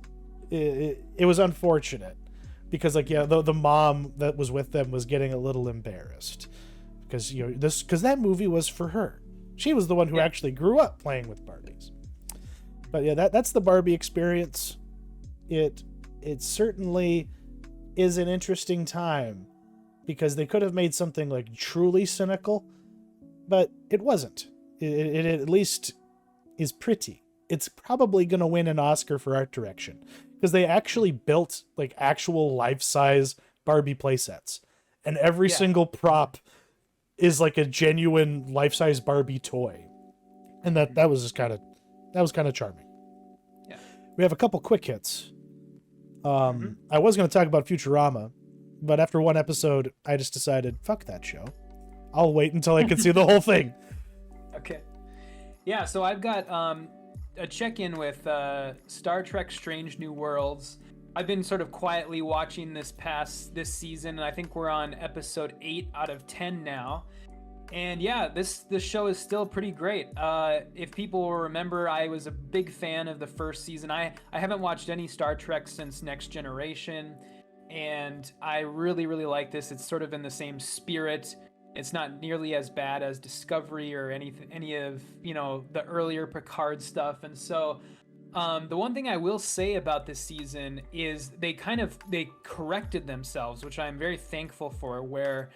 unfortunate because like the mom that was with them was getting a little embarrassed because because that movie was for her. She was the one who actually grew up playing with Barbies. But yeah, that's the Barbie experience. It certainly is an interesting time because they could have made something like truly cynical, but it wasn't. It at least is pretty. It's probably going to win an Oscar for art direction because they actually built like actual life-size Barbie playsets, and every single prop is like a genuine life-size Barbie toy, and that was kind of charming. Yeah, we have a couple quick hits. I was going to talk about Futurama, but after one episode, I just decided, fuck that show. I'll wait until I can see the whole thing. Okay. Yeah, so I've got a check-in with Star Trek Strange New Worlds. I've been sort of quietly watching this season, and I think we're on episode 8 out of 10 now. And yeah, this show is still pretty great. If people will remember, I was a big fan of the first season. I haven't watched any Star Trek since Next Generation, and I really, really like this. It's sort of in the same spirit. It's not nearly as bad as Discovery or any of the earlier Picard stuff. And so the one thing I will say about this season is they corrected themselves, which I'm very thankful for, where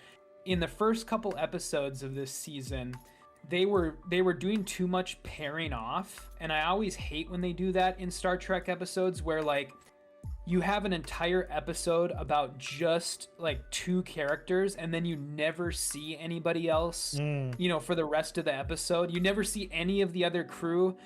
in the first couple episodes of this season, they were doing too much pairing off, and I always hate when they do that in Star Trek episodes where like you have an entire episode about just like two characters, and then you never see anybody else, you know, for the rest of the episode. You never see any of the other crew,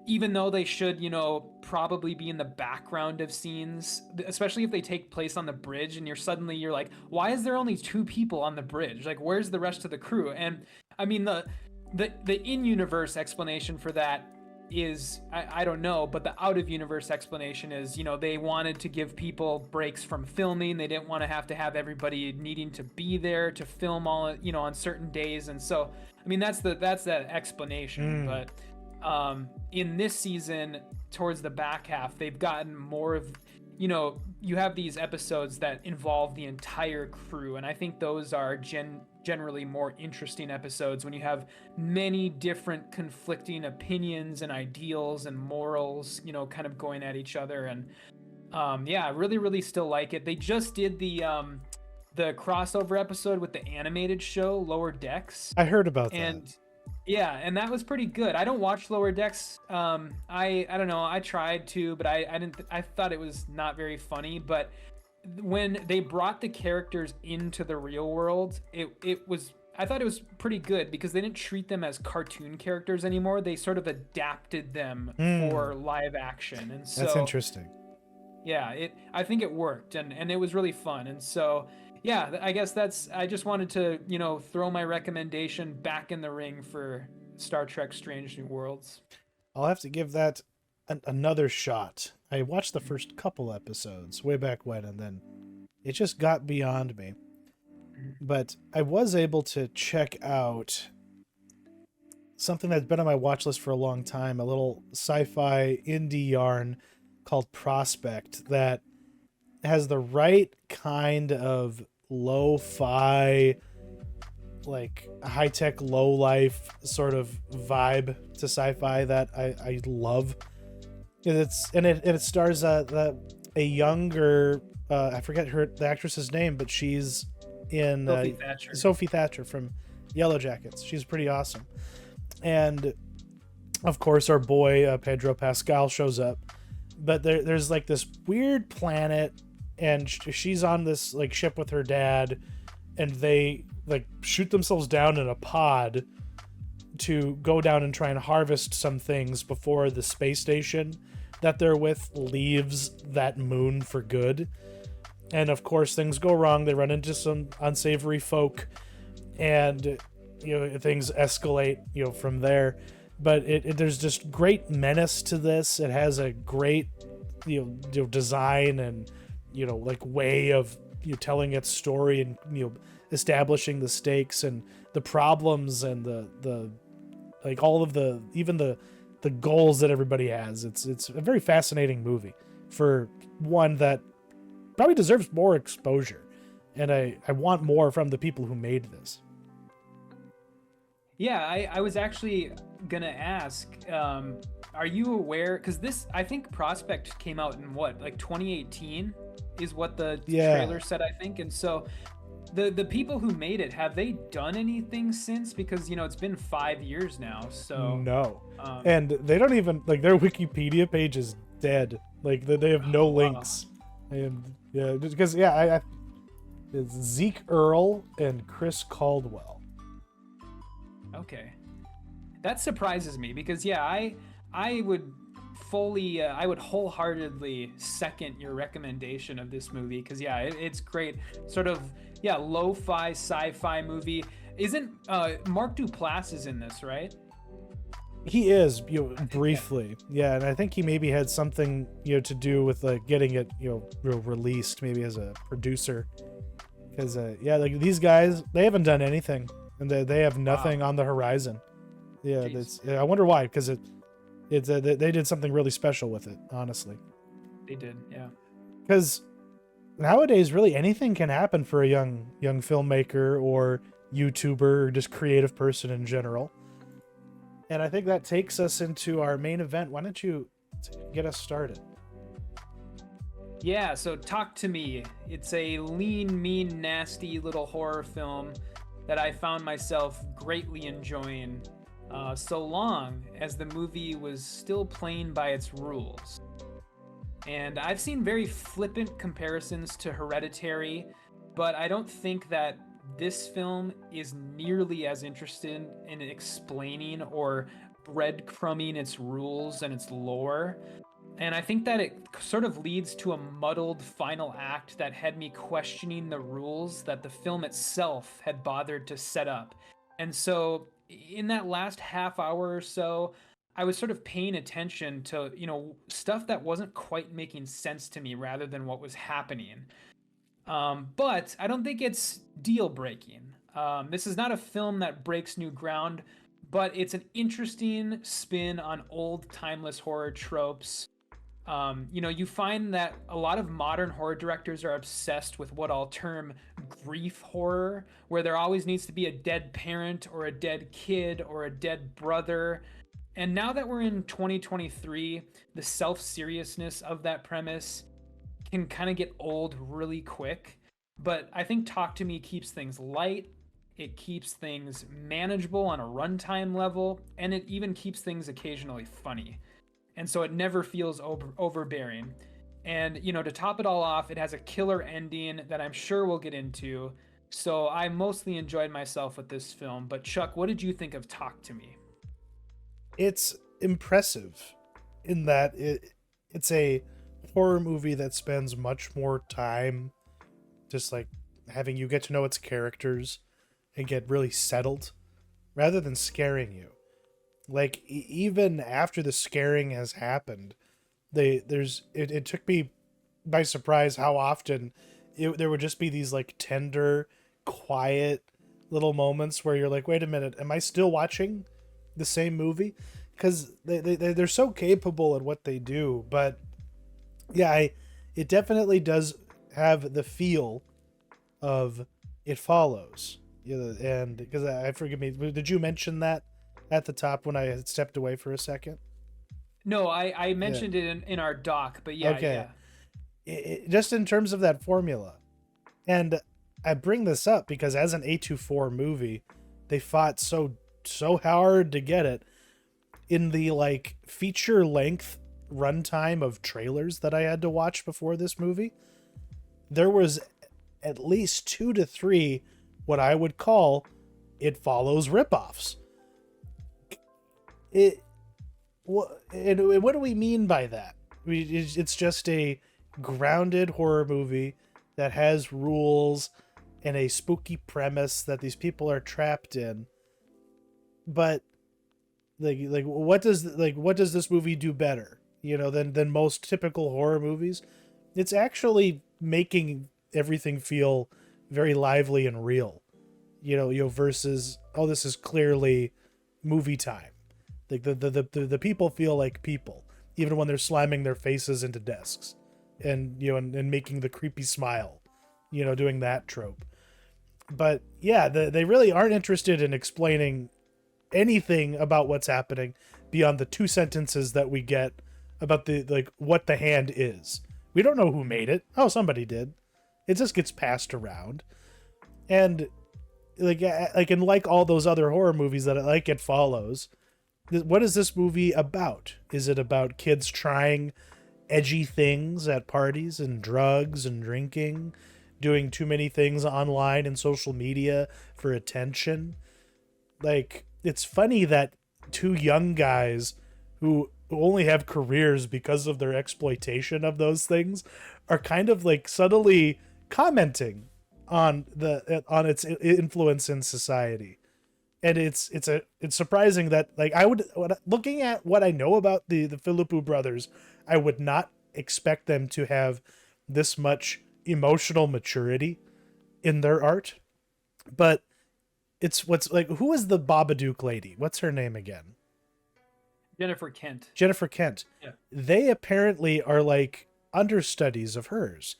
even though they should, you know, probably be in the background of scenes, especially if they take place on the bridge, and you're like, why is there only two people on the bridge? Like, where's the rest of the crew? And I mean, the in-universe explanation for that is, I don't know, but the out-of-universe explanation is, you know, they wanted to give people breaks from filming. They didn't want to have everybody needing to be there to film all, you know, on certain days. And so, I mean, that's that explanation. But in this season, towards the back half, they've gotten more of, you know, you have these episodes that involve the entire crew, and I think those are generally more interesting episodes when you have many different conflicting opinions and ideals and morals, you know, kind of going at each other. And yeah, I really still like it. They just did the crossover episode with the animated show Lower Decks. I heard about and that. Yeah, and that was pretty good. I don't watch Lower Decks. I don't know. I tried to, but I didn't. I thought it was not very funny. But when they brought the characters into the real world, it was. I thought it was pretty good because they didn't treat them as cartoon characters anymore. They sort of adapted them for live action, and so that's interesting. Yeah, I think it worked, and it was really fun, and so. Yeah, I guess I just wanted to, you know, throw my recommendation back in the ring for Star Trek Strange New Worlds. I'll have to give that another shot. I watched the first couple episodes way back when, and then it just got beyond me. But I was able to check out something that's been on my watch list for a long time, a little sci-fi indie yarn called Prospect that has the right kind of lo-fi, like high-tech, low-life sort of vibe to sci-fi that I love. It stars a younger I forget the actress's name, but she's in Sophie Thatcher from Yellow Jackets. She's pretty awesome. And of course our boy Pedro Pascal shows up, but there's like this weird planet, and she's on this like ship with her dad, and they like shoot themselves down in a pod to go down and try and harvest some things before the space station that they're with leaves that moon for good. And of course things go wrong. They run into some unsavory folk, and you know, things escalate, you know, from there. But there's just great menace to this. It has a great, you know, design and, you know, like way of, you know, telling its story, and, you know, establishing the stakes and the problems and the like all of the, even the goals that everybody has. It's a very fascinating movie for one that probably deserves more exposure, and I want more from the people who made this. Yeah, I was actually gonna ask, are you aware, because this, I think Prospect came out in what, like 2018 is what the trailer said, I think. And so the people who made it, have they done anything since? Because, you know, it's been 5 years now. So no, and they don't even, like, their Wikipedia page is dead. Like they have no links. And yeah, because it's Zeke Earl and Chris Caldwell. Okay, that surprises me because I would wholeheartedly second your recommendation of this movie, because it's great, sort of lo-fi sci-fi movie. Isn't Mark Duplass is in this, right? He is, you know, briefly. Yeah, and I think he maybe had something, you know, to do with like getting it, you know, released, maybe as a producer. Because like these guys, they haven't done anything, and they have nothing on the horizon. Yeah, I wonder why. Because they did something really special with it, honestly. They did, yeah. Because nowadays, really anything can happen for a young filmmaker or YouTuber or just creative person in general. And I think that takes us into our main event. Why don't you get us started? Yeah, so Talk to Me. It's a lean, mean, nasty little horror film that I found myself greatly enjoying, so long as the movie was still playing by its rules. And I've seen very flippant comparisons to Hereditary, but I don't think that this film is nearly as interested in explaining or breadcrumbing its rules and its lore. And I think that it sort of leads to a muddled final act that had me questioning the rules that the film itself had bothered to set up. And so, in that last half hour or so, I was sort of paying attention to, stuff that wasn't quite making sense to me rather than what was happening. But I don't think it's deal breaking. This is not a film that breaks new ground, but it's an interesting spin on old timeless horror tropes. You find that a lot of modern horror directors are obsessed with what I'll term grief horror, where there always needs to be a dead parent or a dead kid or a dead brother. And now that we're in 2023, the self-seriousness of that premise can kind of get old really quick. But I think Talk to Me keeps things light, it keeps things manageable on a runtime level, and it even keeps things occasionally funny. And so it never feels overbearing. And, to top it all off, it has a killer ending that I'm sure we'll get into. So I mostly enjoyed myself with this film. But Chuck, what did you think of Talk to Me? It's impressive in that it's a horror movie that spends much more time just like having you get to know its characters and get really settled rather than scaring you. Like even after the scaring has happened, it took me by surprise how often there would just be these like tender, quiet little moments where you're like, wait a minute, am I still watching the same movie? Because they're so capable at what they do. But yeah, it definitely does have the feel of It Follows. And because I forgive me, did you mention that at the top when I had stepped away for a second? No, I mentioned it in our doc, but yeah, okay. yeah. Just in terms of that formula. And I bring this up because as an A24 movie, they fought so hard to get it. In the like feature length runtime of trailers that I had to watch before this movie, there was at least 2 to 3 what I would call It Follows ripoffs. What do we mean by that? It's just a grounded horror movie that has rules and a spooky premise that these people are trapped in. But what does this movie do better, than most typical horror movies? It's actually making everything feel very lively and real, versus, oh, this is clearly movie time. Like the people feel like people, even when they're slamming their faces into desks and and making the creepy smile, doing that trope. But yeah, they really aren't interested in explaining anything about what's happening beyond the 2 sentences that we get about what the hand is. We don't know who made it. Oh, somebody did. It just gets passed around. And like all those other horror movies that It Follows, what is this movie about? Is it about kids trying edgy things at parties and drugs and drinking, doing too many things online and social media for attention? Like, it's funny that 2 young guys who only have careers because of their exploitation of those things are kind of like subtly commenting on its influence in society. And it's surprising that looking at what I know about the Philippou brothers, I would not expect them to have this much emotional maturity in their art. But who is the Babadook lady? What's her name again? Jennifer Kent. Jennifer Kent. Yeah. They apparently are like understudies of hers,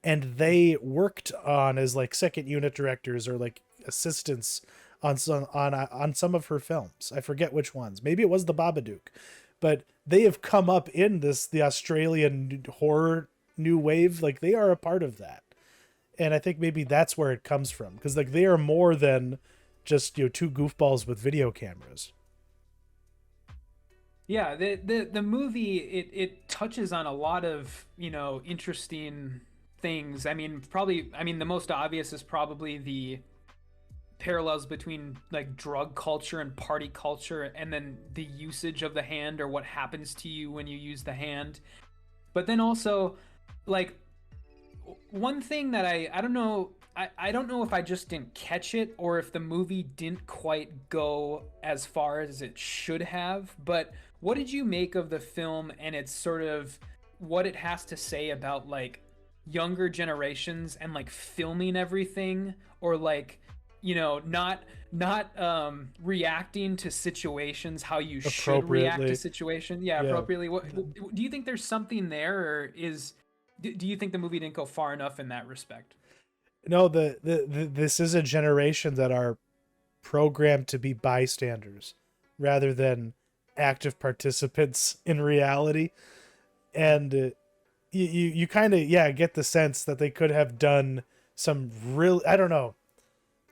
and they worked on as like second unit directors or like assistants on some of her films. I forget which ones. Maybe it was the Babadook, but they have come up in the Australian horror new wave. Like they are a part of that, and I think maybe that's where it comes from, because like they are more than just 2 goofballs with video cameras. Yeah, the movie, it touches on a lot of, interesting things. I mean, probably, I mean, the most obvious is probably the parallels between like drug culture and party culture, and then the usage of the hand, or what happens to you when you use the hand. But then also, like, one thing that I don't know, I don't know if I just didn't catch it, or if the movie didn't quite go as far as it should have, but what did you make of the film, and it's sort of what it has to say about like younger generations and like filming everything, or like, not reacting to situations how you should react to Appropriately. situation, yeah, Yeah. appropriately. What do you think, there's something there, or do you think the movie didn't go far enough in that respect? No, this is a generation that are programmed to be bystanders rather than active participants in reality. And you kind of, yeah, get the sense that they could have done some real, I don't know,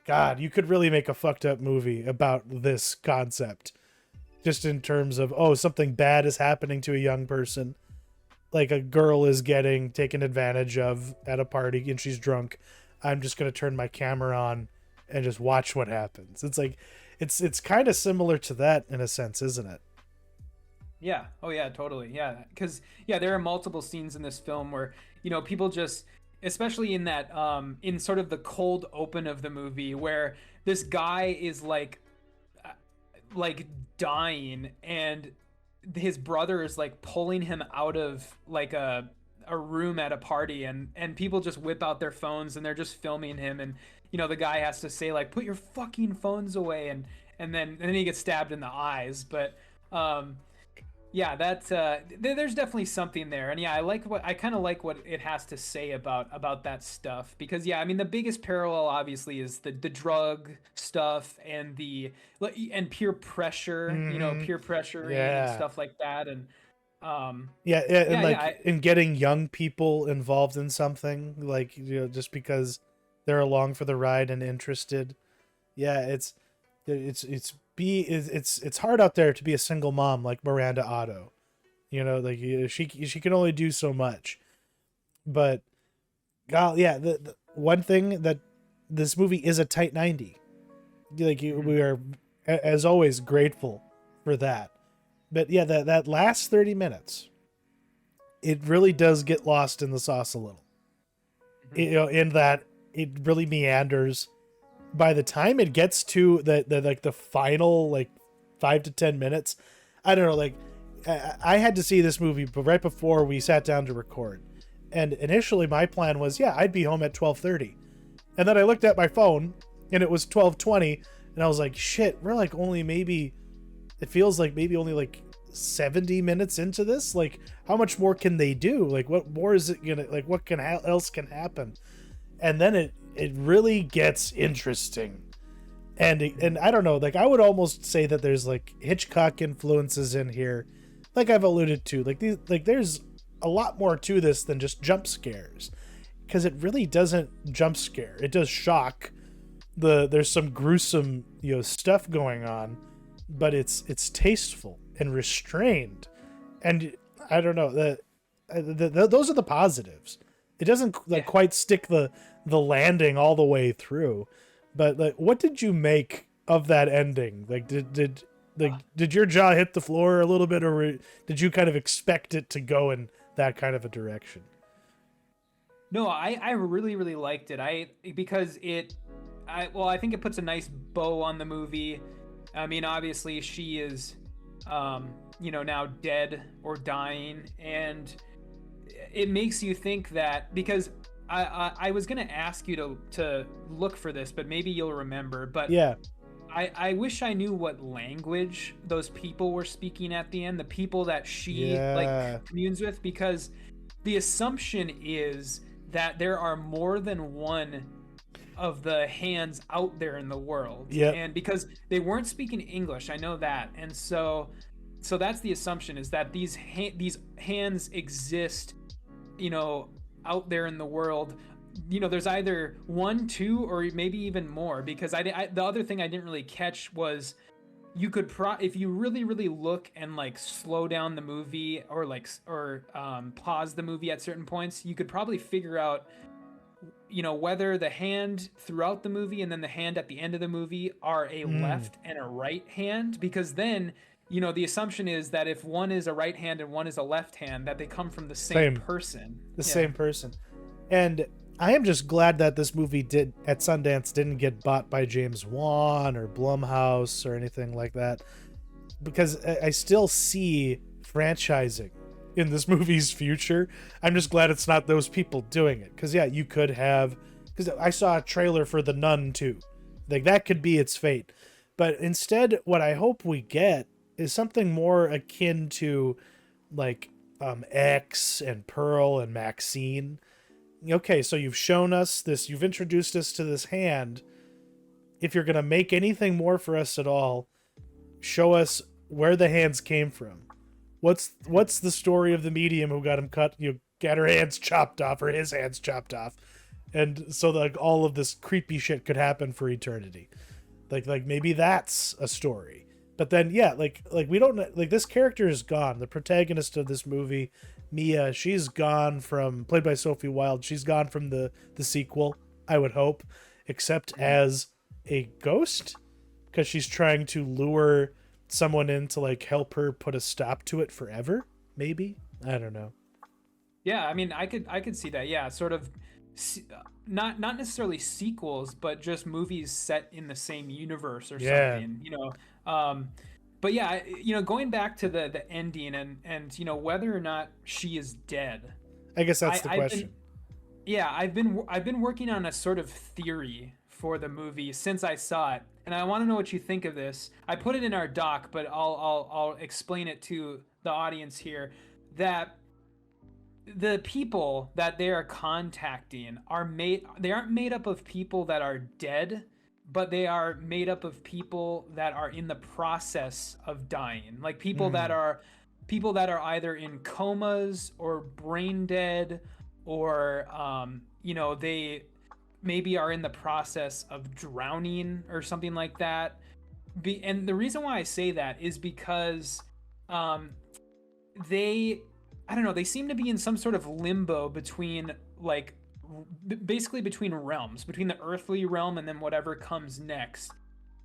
god, you could really make a fucked up movie about this concept, just in terms of, oh, something bad is happening to a young person, like a girl is getting taken advantage of at a party and she's drunk. I'm just going to turn my camera on and just watch what happens. It's like, it's kind of similar to that in a sense, isn't it? Yeah. Oh yeah, totally. Yeah. Cause yeah, there are multiple scenes in this film where, people just, especially in that, in sort of the cold open of the movie, where this guy is uh, like dying, and his brother is like pulling him out of like a room at a party, and people just whip out their phones and they're just filming him, and the guy has to say like, put your fucking phones away, and then he gets stabbed in the eyes. But yeah, that's there's definitely something there. And yeah, I kind of like what it has to say about that stuff, because yeah, I mean, the biggest parallel obviously is the drug stuff, and the and peer pressure, Mm-hmm. peer pressuring and Yeah. stuff like that. And Yeah, yeah, and yeah, yeah, like in getting young people involved in something, like, just because they're along for the ride and interested. Yeah, it's hard out there to be a single mom like Miranda Otto. Like, she can only do so much. But God, yeah, the one thing that this movie is a tight 90. Like, mhm. we are, as always, grateful for that. But yeah, that last 30 minutes, it really does get lost in the sauce a little. Mhm. In that it really meanders. By the time it gets to the like the final like 5 to 10 minutes, I don't know. Like, I had to see this movie, but right before we sat down to record, and initially my plan was, yeah, I'd be home at 12:30, and then I looked at my phone and it was 12:20, and I was like, shit, we're like only maybe, it feels like maybe only like 70 minutes into this. Like, how much more can they do? Like, what more is it gonna, like, what else can happen? And then it really gets interesting. And I don't know, like, I would almost say that there's like Hitchcock influences in here, like I've alluded to. Like, there's a lot more to this than just jump scares, because it really doesn't jump scare. It does shock. There's some gruesome, stuff going on, but it's tasteful and restrained. And I don't know, those are the positives. It doesn't like Yeah. quite stick the landing all the way through. But like, what did you make of that ending? Like, did your jaw hit the floor a little bit, or did you kind of expect it to go in that kind of a direction? No, I really really liked it. Because I think it puts a nice bow on the movie. I mean, obviously she is now dead or dying, and it makes you think that, because I was gonna ask you to look for this, but maybe you'll remember. But Yeah, I wish I knew what language those people were speaking at the end, the people that she yeah, like communes with, because the assumption is that there are more than one of the hands out there in the world. yep, And because they weren't speaking English, I know that. And so that's the assumption, is that these hands exist, you know out there in the world. There's either one, two, or maybe even more, because the other thing I didn't really catch was you could if you really look and like slow down the movie or pause the movie at certain points, you could probably figure out, you know, whether the hand throughout the movie and then the hand at the end of the movie are a left and a right hand, because then, you know, the assumption is that if one is a right hand and one is a left hand, that they come from the same person. The same person. And I am just glad that this movie at Sundance didn't get bought by James Wan or Blumhouse or anything like that, because I still see franchising in this movie's future. I'm just glad it's not those people doing it, because yeah, you could have, because I saw a trailer for The Nun too, like that could be its fate, but instead what I hope we get is something more akin to like X and Pearl and Maxine. Okay, so you've shown us this, you've introduced us to this hand. If you're gonna make anything more for us at all, show us where the hands came from. What's the story of the medium who got him cut? You got her hands chopped off, or his hands chopped off, and so like all of this creepy shit could happen for eternity. Like maybe that's a story. But then yeah, like we don't, like, this character is gone. The protagonist of this movie, Mia, she's gone from, played by Sophie Wilde, she's gone from the sequel, I would hope, except as a ghost, because she's trying to lure someone in to like help her put a stop to it forever, maybe. I don't know. Yeah, I mean, I could see that. Yeah, sort of not necessarily sequels, but just movies set in the same universe or something, you know. But yeah, you know, going back to the ending and you know, whether or not she is dead, I guess that's the question. I've been working on a sort of theory for the movie since I saw it, and I want to know what you think of this. I put it in our doc, but I'll explain it to the audience here, that the people that they are contacting they aren't made up of people that are dead, but they are made up of people that are in the process of dying, like people that are either in comas or brain dead, or you know, they maybe are in the process of drowning or something like that. And the reason why I say that is because they seem to be in some sort of limbo between, like, basically between realms, between the earthly realm and then whatever comes next.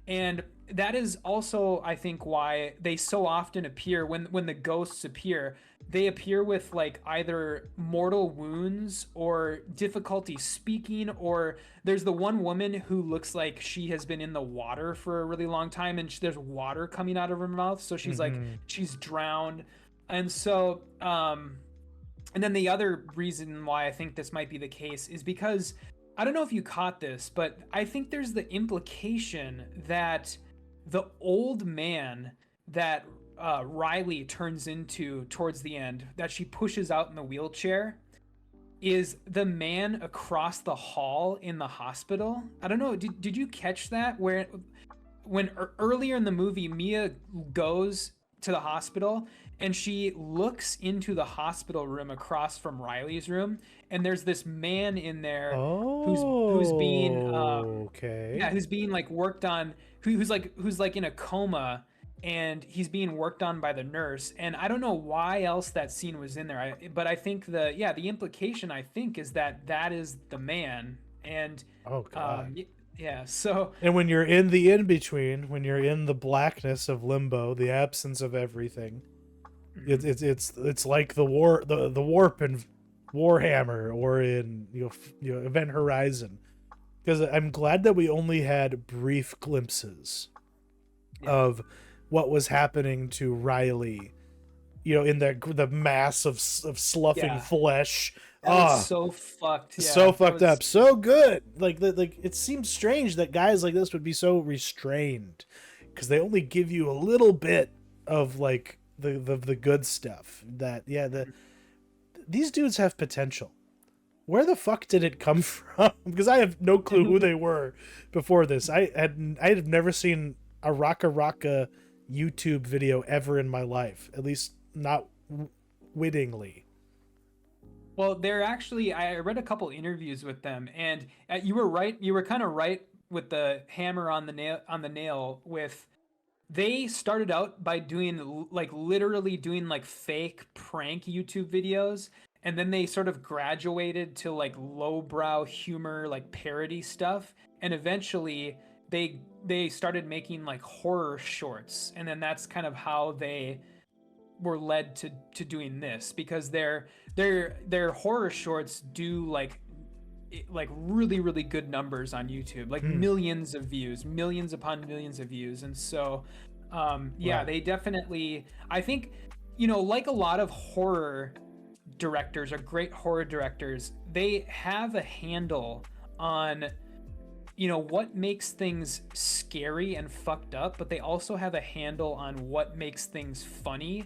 And that is also, I think, why they so often appear, when the ghosts appear, they appear with like either mortal wounds or difficulty speaking, or there's the one woman who looks like she has been in the water for a really long time and there's water coming out of her mouth, so she's like, she's drowned. And so and then the other reason why I think this might be the case is because, I don't know if you caught this, but I think there's the implication that the old man that Riley turns into towards the end, that she pushes out in the wheelchair, is the man across the hall in the hospital. I don't know, did you catch that? When earlier in the movie, Mia goes to the hospital and she looks into the hospital room across from Riley's room, and there's this man in there who's being who's being like worked on, who's like in a coma, and he's being worked on by the nurse. And I don't know why else that scene was in there, but I think the implication, I think, is that is the man. And so, and when you're in the in-between, when you're in the blackness of limbo, the absence of everything, it's like the warp in Warhammer or in Event Horizon. Because I'm glad that we only had brief glimpses of what was happening to Riley, in the mass of sloughing flesh. That was so fucked. Yeah, so fucked up. So good. Like it seems strange that guys like this would be so restrained, because they only give you a little bit of like the good stuff. These dudes have potential. Where the fuck did it come from? Because I have no clue who they were before this. I had never seen a Raka YouTube video ever in my life, at least not wittingly. Well, they're actually, I read a couple interviews with them, and you were right. You were kind of right with the hammer on the nail with they started out by doing like literally doing like fake prank YouTube videos, and then they sort of graduated to like lowbrow humor, like parody stuff, and eventually they started making like horror shorts, and then that's kind of how they were led to doing this, because their horror shorts do like really good numbers on YouTube, like millions of views, millions upon millions of views. And so yeah, they definitely, I think, you know, like a lot of horror directors or great horror directors, they have a handle on, you know, what makes things scary and fucked up, but they also have a handle on what makes things funny.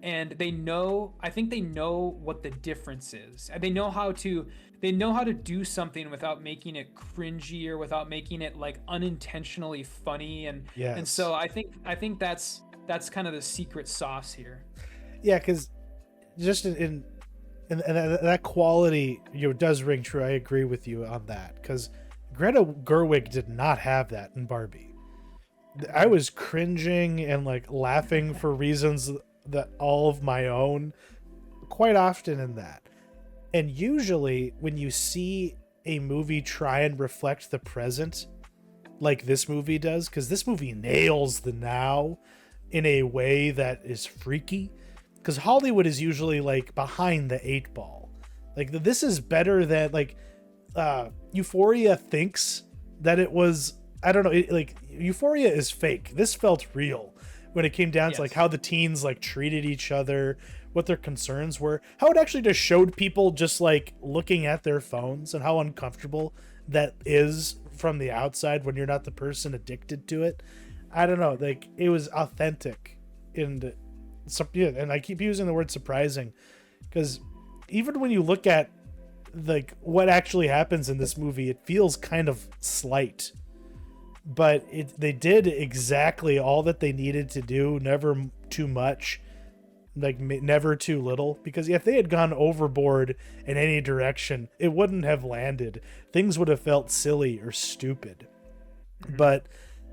And they know, I think they know what the difference is. And they know how to do something without making it cringy or without making it like unintentionally funny. And Yes. and so I think that's kind of the secret sauce here. Yeah, because just in that quality, you know, does ring true. I agree with you on that, because Greta Gerwig did not have that in Barbie. I was cringing and like laughing for reasons that all of my own quite often in that. And usually when you see a movie try and reflect the present like this movie does, because this movie nails the now in a way that is freaky, because Hollywood is usually like behind the 8 ball. Like this is better than like Euphoria thinks that it was, I don't know, like Euphoria is fake. This felt real when it came down to like how the teens like treated each other, what their concerns were, how it actually just showed people just like looking at their phones and how uncomfortable that is from the outside when you're not the person addicted to it. I don't know, like it was authentic. And I keep using the word surprising, because even when you look at like what actually happens in this movie, it feels kind of slight, but they did exactly all that they needed to do. Never too much, like never too little, because if they had gone overboard in any direction, it wouldn't have landed. Things would have felt silly or stupid. But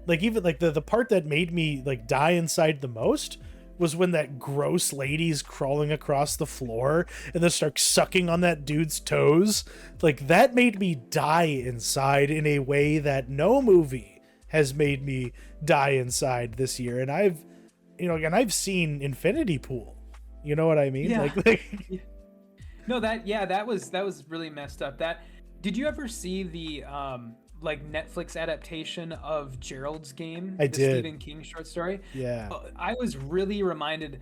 like even like the part that made me like die inside the most was when that gross lady's crawling across the floor and then starts sucking on that dude's toes. Like that made me die inside in a way that no movie has made me die inside this year. And I've seen Infinity Pool. You know what I mean? Yeah. Like No, that was really messed up. Did you ever see the like Netflix adaptation of Gerald's Game? I the did. Stephen King short story. Yeah. I was really reminded,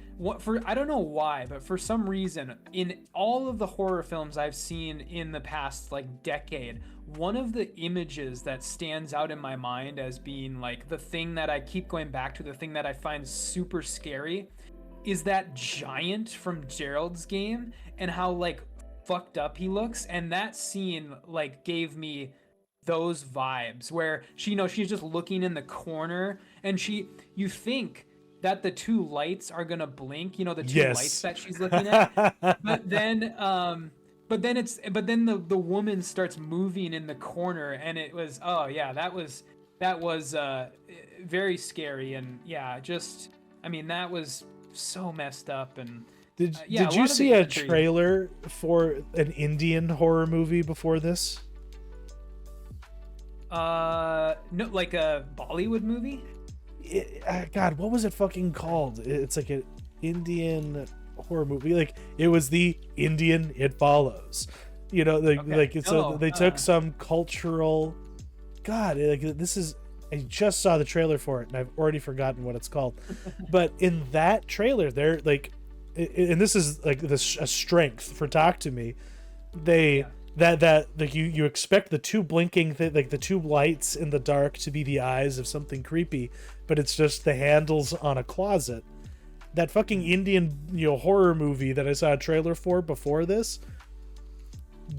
I don't know why, but for some reason in all of the horror films I've seen in the past like decade, one of the images that stands out in my mind as being like the thing that I keep going back to, the thing that I find super scary, is that giant from Gerald's Game and how like fucked up he looks. And that scene like gave me those vibes where she's just looking in the corner, and you think that the two lights are gonna blink, the two lights that she's looking at, but then the woman starts moving in the corner, and it was that was very scary. And that was so messed up. And did you see a trailer for an Indian horror movie before this? No, like a Bollywood movie? God, what was it fucking called? It's like an Indian horror movie. Like it was the Indian It Follows. They took some cultural. God, like this is. I just saw the trailer for it, and I've already forgotten what it's called. But in that trailer, they're like, and this is like a strength for Talk to Me. That like you expect the two blinking like the two lights in the dark to be the eyes of something creepy, but it's just the handles on a closet. That fucking Indian horror movie that I saw a trailer for before this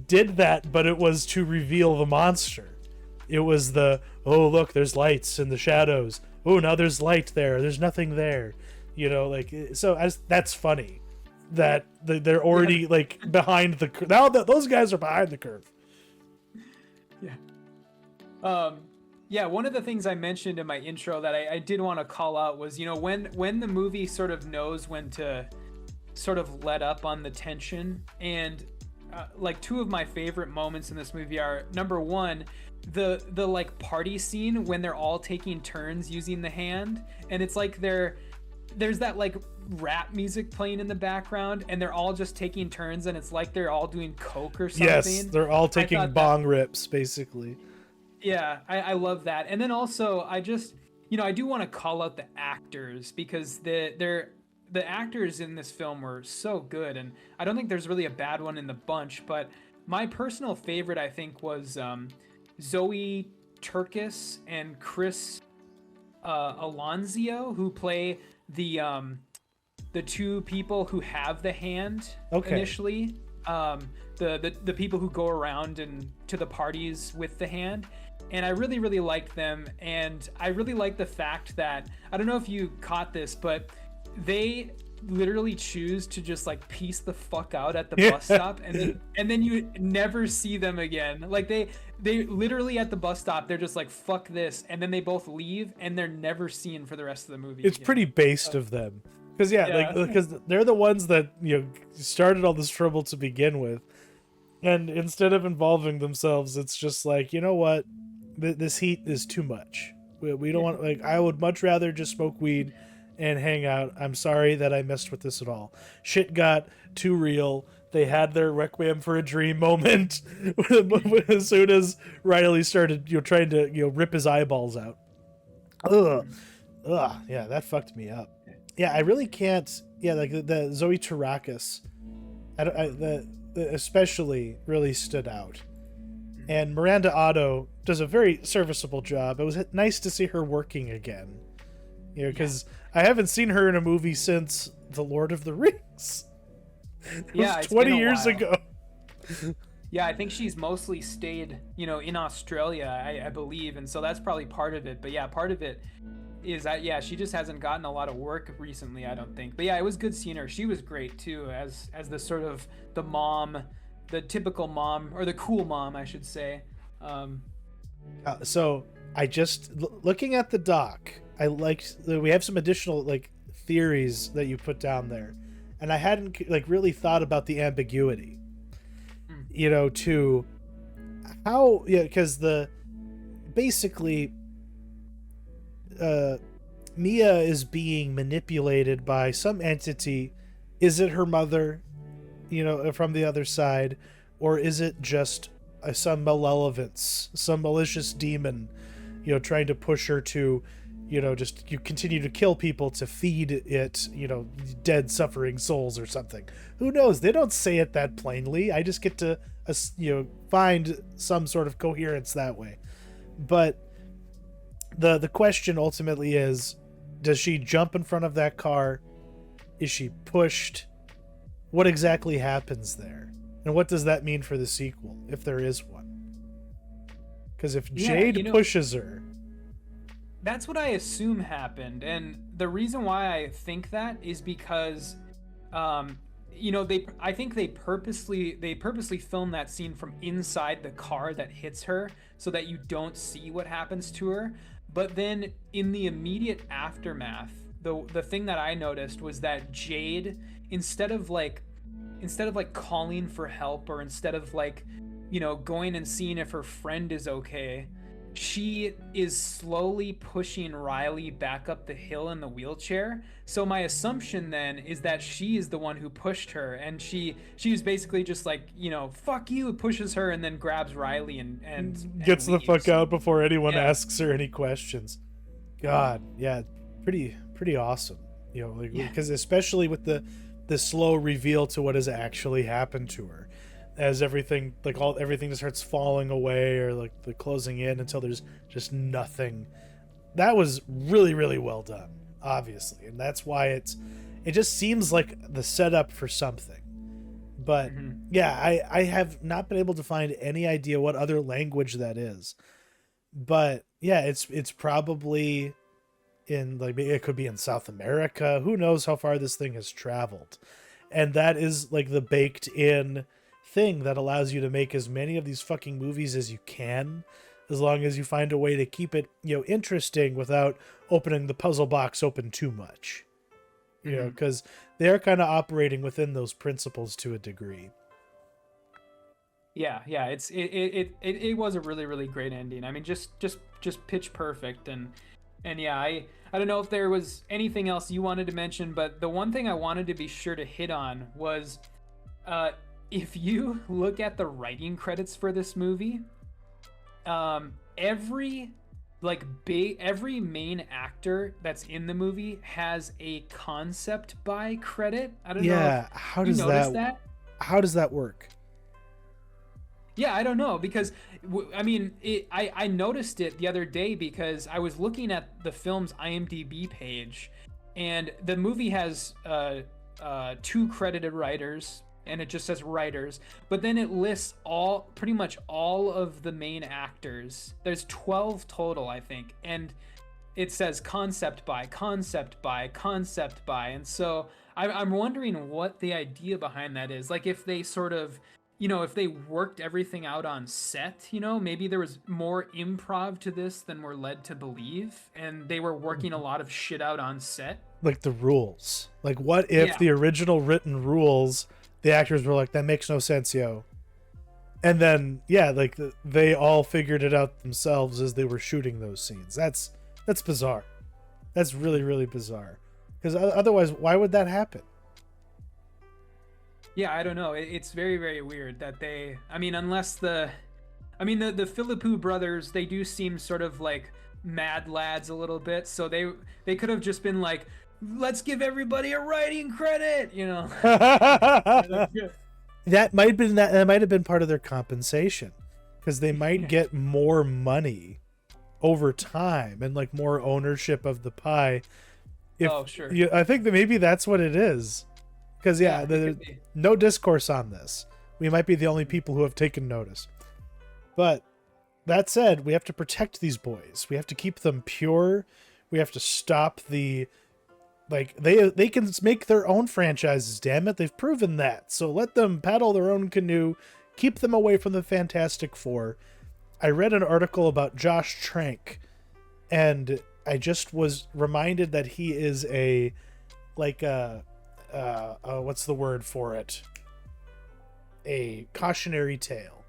did that, but it was to reveal the monster. It was oh look, there's lights in the shadows. Oh, now there's light there. There's nothing there. That's funny. That they're already like behind the now that those guys are behind the curve. Yeah. Yeah, one of the things I mentioned in my intro that I did want to call out was, when the movie sort of knows when to sort of let up on the tension. And like two of my favorite moments in this movie are, number one, the like party scene when they're all taking turns using the hand, and it's like there's that like rap music playing in the background, and they're all just taking turns, and it's like they're all doing coke or something. Yes, they're all taking bong rips, basically. Yeah, I love that. And then also, I just, I do want to call out the actors, because the actors in this film were so good, and I don't think there's really a bad one in the bunch. But my personal favorite, I think, was Zoe Turkis and Chris Alonso, who play the two people who have the hand initially. The people who go around and to the parties with the hand. And I really, really liked them. And I really like the fact that, I don't know if you caught this, but they literally choose to just like piece the fuck out at the bus stop, and then you never see them again. Like they literally at the bus stop, they're just like, fuck this, and then they both leave, and they're never seen for the rest of the movie. It's pretty based of them, because because they're the ones that started all this trouble to begin with, and instead of involving themselves, it's just like, you know what, this heat is too much. We don't want, like, I would much rather just smoke weed and hang out. I'm sorry that I messed with this at all. Shit got too real. They had their Requiem for a Dream moment as soon as Riley started trying to rip his eyeballs out. Ugh, yeah, that fucked me up. Yeah, I really can't. Yeah, like the Zoe Tarakis, especially really stood out. And Miranda Otto does a very serviceable job. It was nice to see her working again. Because I haven't seen her in a movie since The Lord of the Rings. It was 20 years ago. Yeah, I think she's mostly stayed, in Australia, I believe. And so that's probably part of it. But yeah, part of it is that, yeah, she just hasn't gotten a lot of work recently, I don't think. But yeah, it was good seeing her. She was great too, as the sort of the mom, the typical mom, or the cool mom, I should say. So I just, looking at the doc, I liked, we have some additional like theories that you put down there, and I hadn't like really thought about the ambiguity, to how, because basically Mia is being manipulated by some entity. Is it her mother, from the other side, or is it just some malevolence, some malicious demon, trying to push her to, just you continue to kill people to feed it, dead suffering souls or something. Who knows? They don't say it that plainly. I just get to, find some sort of coherence that way. But the question ultimately is, does she jump in front of that car? Is she pushed? What exactly happens there? And what does that mean for the sequel, if there is one? Because if Jade pushes her... That's what I assume happened, and the reason why I think that is because, I think they purposely filmed that scene from inside the car that hits her, so that you don't see what happens to her. But then in the immediate aftermath, the thing that I noticed was that Jade, instead of calling for help, or instead of going and seeing if her friend is okay, she is slowly pushing Riley back up the hill in the wheelchair. So my assumption then is that she is the one who pushed her, and she was basically just like, fuck you, pushes her, and then grabs Riley and gets the leaves. fuck out before anyone asks her any questions. God, yeah, pretty awesome. Because especially with the slow reveal to what has actually happened to her, as everything everything just starts falling away, or like the closing in until there's just nothing. That was really, really well done, obviously, and that's why it just seems like the setup for something. But yeah, I have not been able to find any idea what other language that is. But yeah, it's probably in, like, it could be in South America. Who knows how far this thing has traveled? And that is like the baked in thing that allows you to make as many of these fucking movies as you can as long as you find a way to keep it, interesting without opening the puzzle box open too much. Because they're kind of operating within those principles to a degree. Yeah, it was a really, really great ending. I mean, just pitch perfect. And yeah, I don't know if there was anything else you wanted to mention, but the one thing I wanted to be sure to hit on was, if you look at the writing credits for this movie, every main actor that's in the movie has a concept by credit. I don't know. Yeah, how does that? How does that work? Yeah, I don't know, because I noticed it the other day because I was looking at the film's IMDb page, and the movie has 2 credited writers, and it just says writers, but then it lists pretty much all of the main actors. There's 12 total, I think, and it says concept by, and so I'm wondering what the idea behind that is. Like, if they sort of, if they worked everything out on set, maybe there was more improv to this than we're led to believe, and they were working a lot of shit out on set. Like the rules. Like, what if the original written rules, the actors were like, that makes no sense, yo. And then, they all figured it out themselves as they were shooting those scenes. That's bizarre. That's really, really bizarre. Because otherwise, why would that happen? Yeah, I don't know. It's very, very weird that unless the Philippou brothers, they do seem sort of like mad lads a little bit. So they could have just been like, let's give everybody a writing credit, That might have been part of their compensation, because they might get more money over time and like more ownership of the pie. Sure. I think that maybe that's what it is. Because there's no discourse on this. We might be the only people who have taken notice. But that said, we have to protect these boys. We have to keep them pure. We have to stop the they can make their own franchises, damn it. They've proven that. So let them paddle their own canoe. Keep them away from the Fantastic Four. I read an article about Josh Trank, and I just was reminded that he is what's the word for it? A cautionary tale.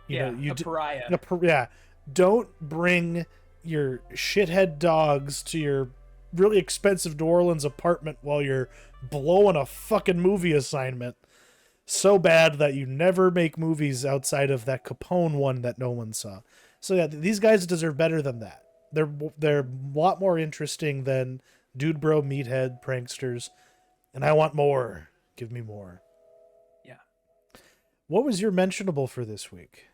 A pariah. Yeah. Don't bring your shithead dogs to your really expensive New Orleans apartment while you're blowing a fucking movie assignment so bad that you never make movies outside of that Capone one that no one saw. So yeah, these guys deserve better than that. They're a lot more interesting than dude bro meathead pranksters. And I want more. Give me more. Yeah. What was your mentionable for this week?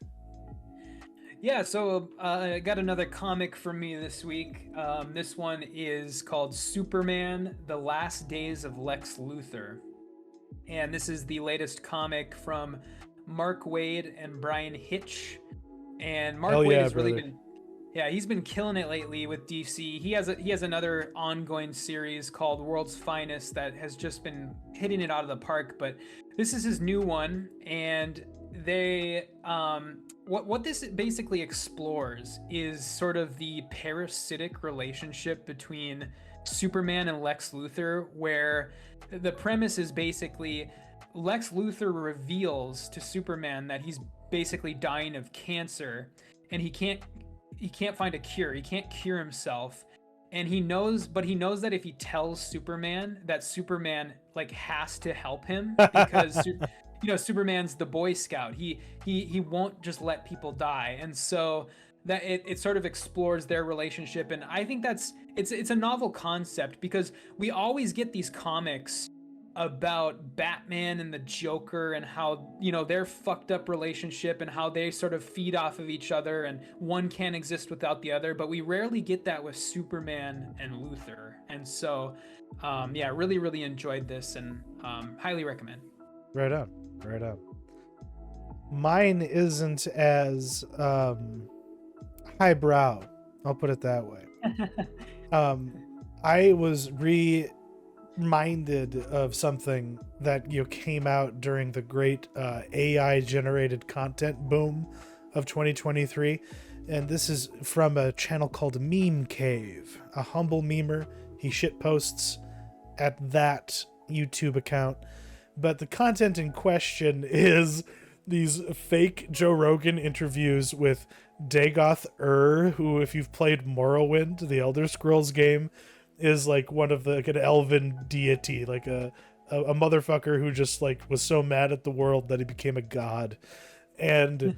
Yeah, so I got another comic from me this week. This one is called Superman: The Last Days of Lex Luthor. And this is the latest comic from Mark Waid and Brian Hitch. And Mark Waid has really been... Yeah, he's been killing it lately with DC. He has another ongoing series called World's Finest that has just been hitting it out of the park, but this is his new one, and they what this basically explores is sort of the parasitic relationship between Superman and Lex Luthor, where the premise is basically Lex Luthor reveals to Superman that he's basically dying of cancer, and he can't find a cure. He can't cure himself. And he knows that if he tells Superman, that Superman has to help him, because Superman's the Boy Scout. He won't just let people die. And so that it sort of explores their relationship. And I think it's a novel concept, because we always get these comics about Batman and the Joker and how, their fucked up relationship and how they sort of feed off of each other and one can't exist without the other, but we rarely get that with Superman and Luthor. And so, really, really enjoyed this, and highly recommend. Right on. Mine isn't as highbrow, I'll put it that way. I was reminded of something that came out during the great AI generated content boom of 2023. And this is from a channel called Meme Cave, a humble memer. He shit posts at that YouTube account. But the content in question is these fake Joe Rogan interviews with Dagoth who, if you've played Morrowind, the Elder Scrolls game, is like one of the like an elven deity, like a motherfucker who just like was so mad at the world that he became a god. And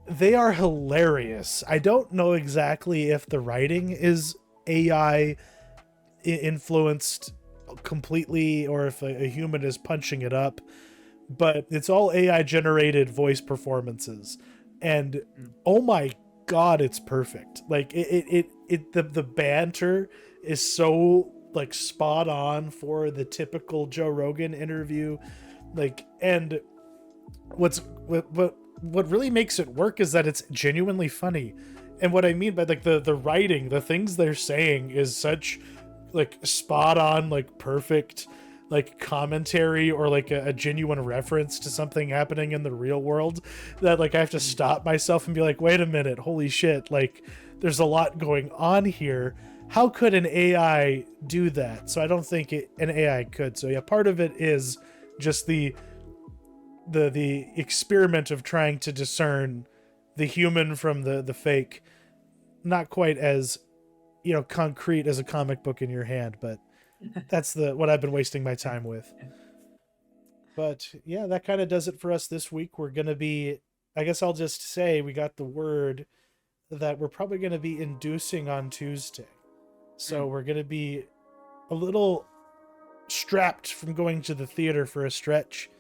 they are hilarious. I don't know exactly if the writing is AI influenced completely or if a human is punching it up, but it's all AI generated voice performances. And oh my god, it's perfect. Like the banter is so like spot on for the typical Joe Rogan interview. Like, and what really makes it work is that it's genuinely funny. And what I mean by like the writing, the things they're saying is such like spot on, like perfect, like commentary or like a genuine reference to something happening in the real world that like I have to stop myself and be like, wait a minute, holy shit, like there's a lot going on here. How could an AI do that? So I don't think an AI could. So yeah, part of it is just the experiment of trying to discern the human from the fake. Not quite as, you know, concrete as a comic book in your hand, but that's what I've been wasting my time with. But yeah, that kind of does it for us this week. We're going to be, I guess I'll just say we got the word that we're probably going to be inducing on Tuesday. So we're going to be a little strapped from going to the theater for a stretch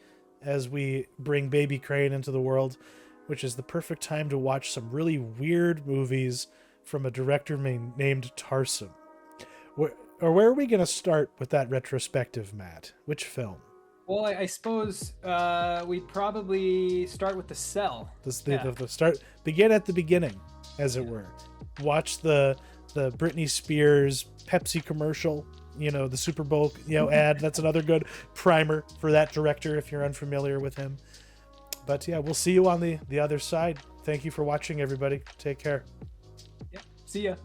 as we bring Baby Crane into the world, which is the perfect time to watch some really weird movies from a director named Tarsem. Where are we going to start with that retrospective, Matt? Which film? Well, I suppose we'd probably start with The Cell. The start, begin at the beginning, as it were. Watch the Britney Spears Pepsi commercial, you know, the Super Bowl, you know, ad. That's another good primer for that director if you're unfamiliar with him. But yeah, we'll see you on the other side. Thank you for watching, everybody. Take care. Yeah. See ya.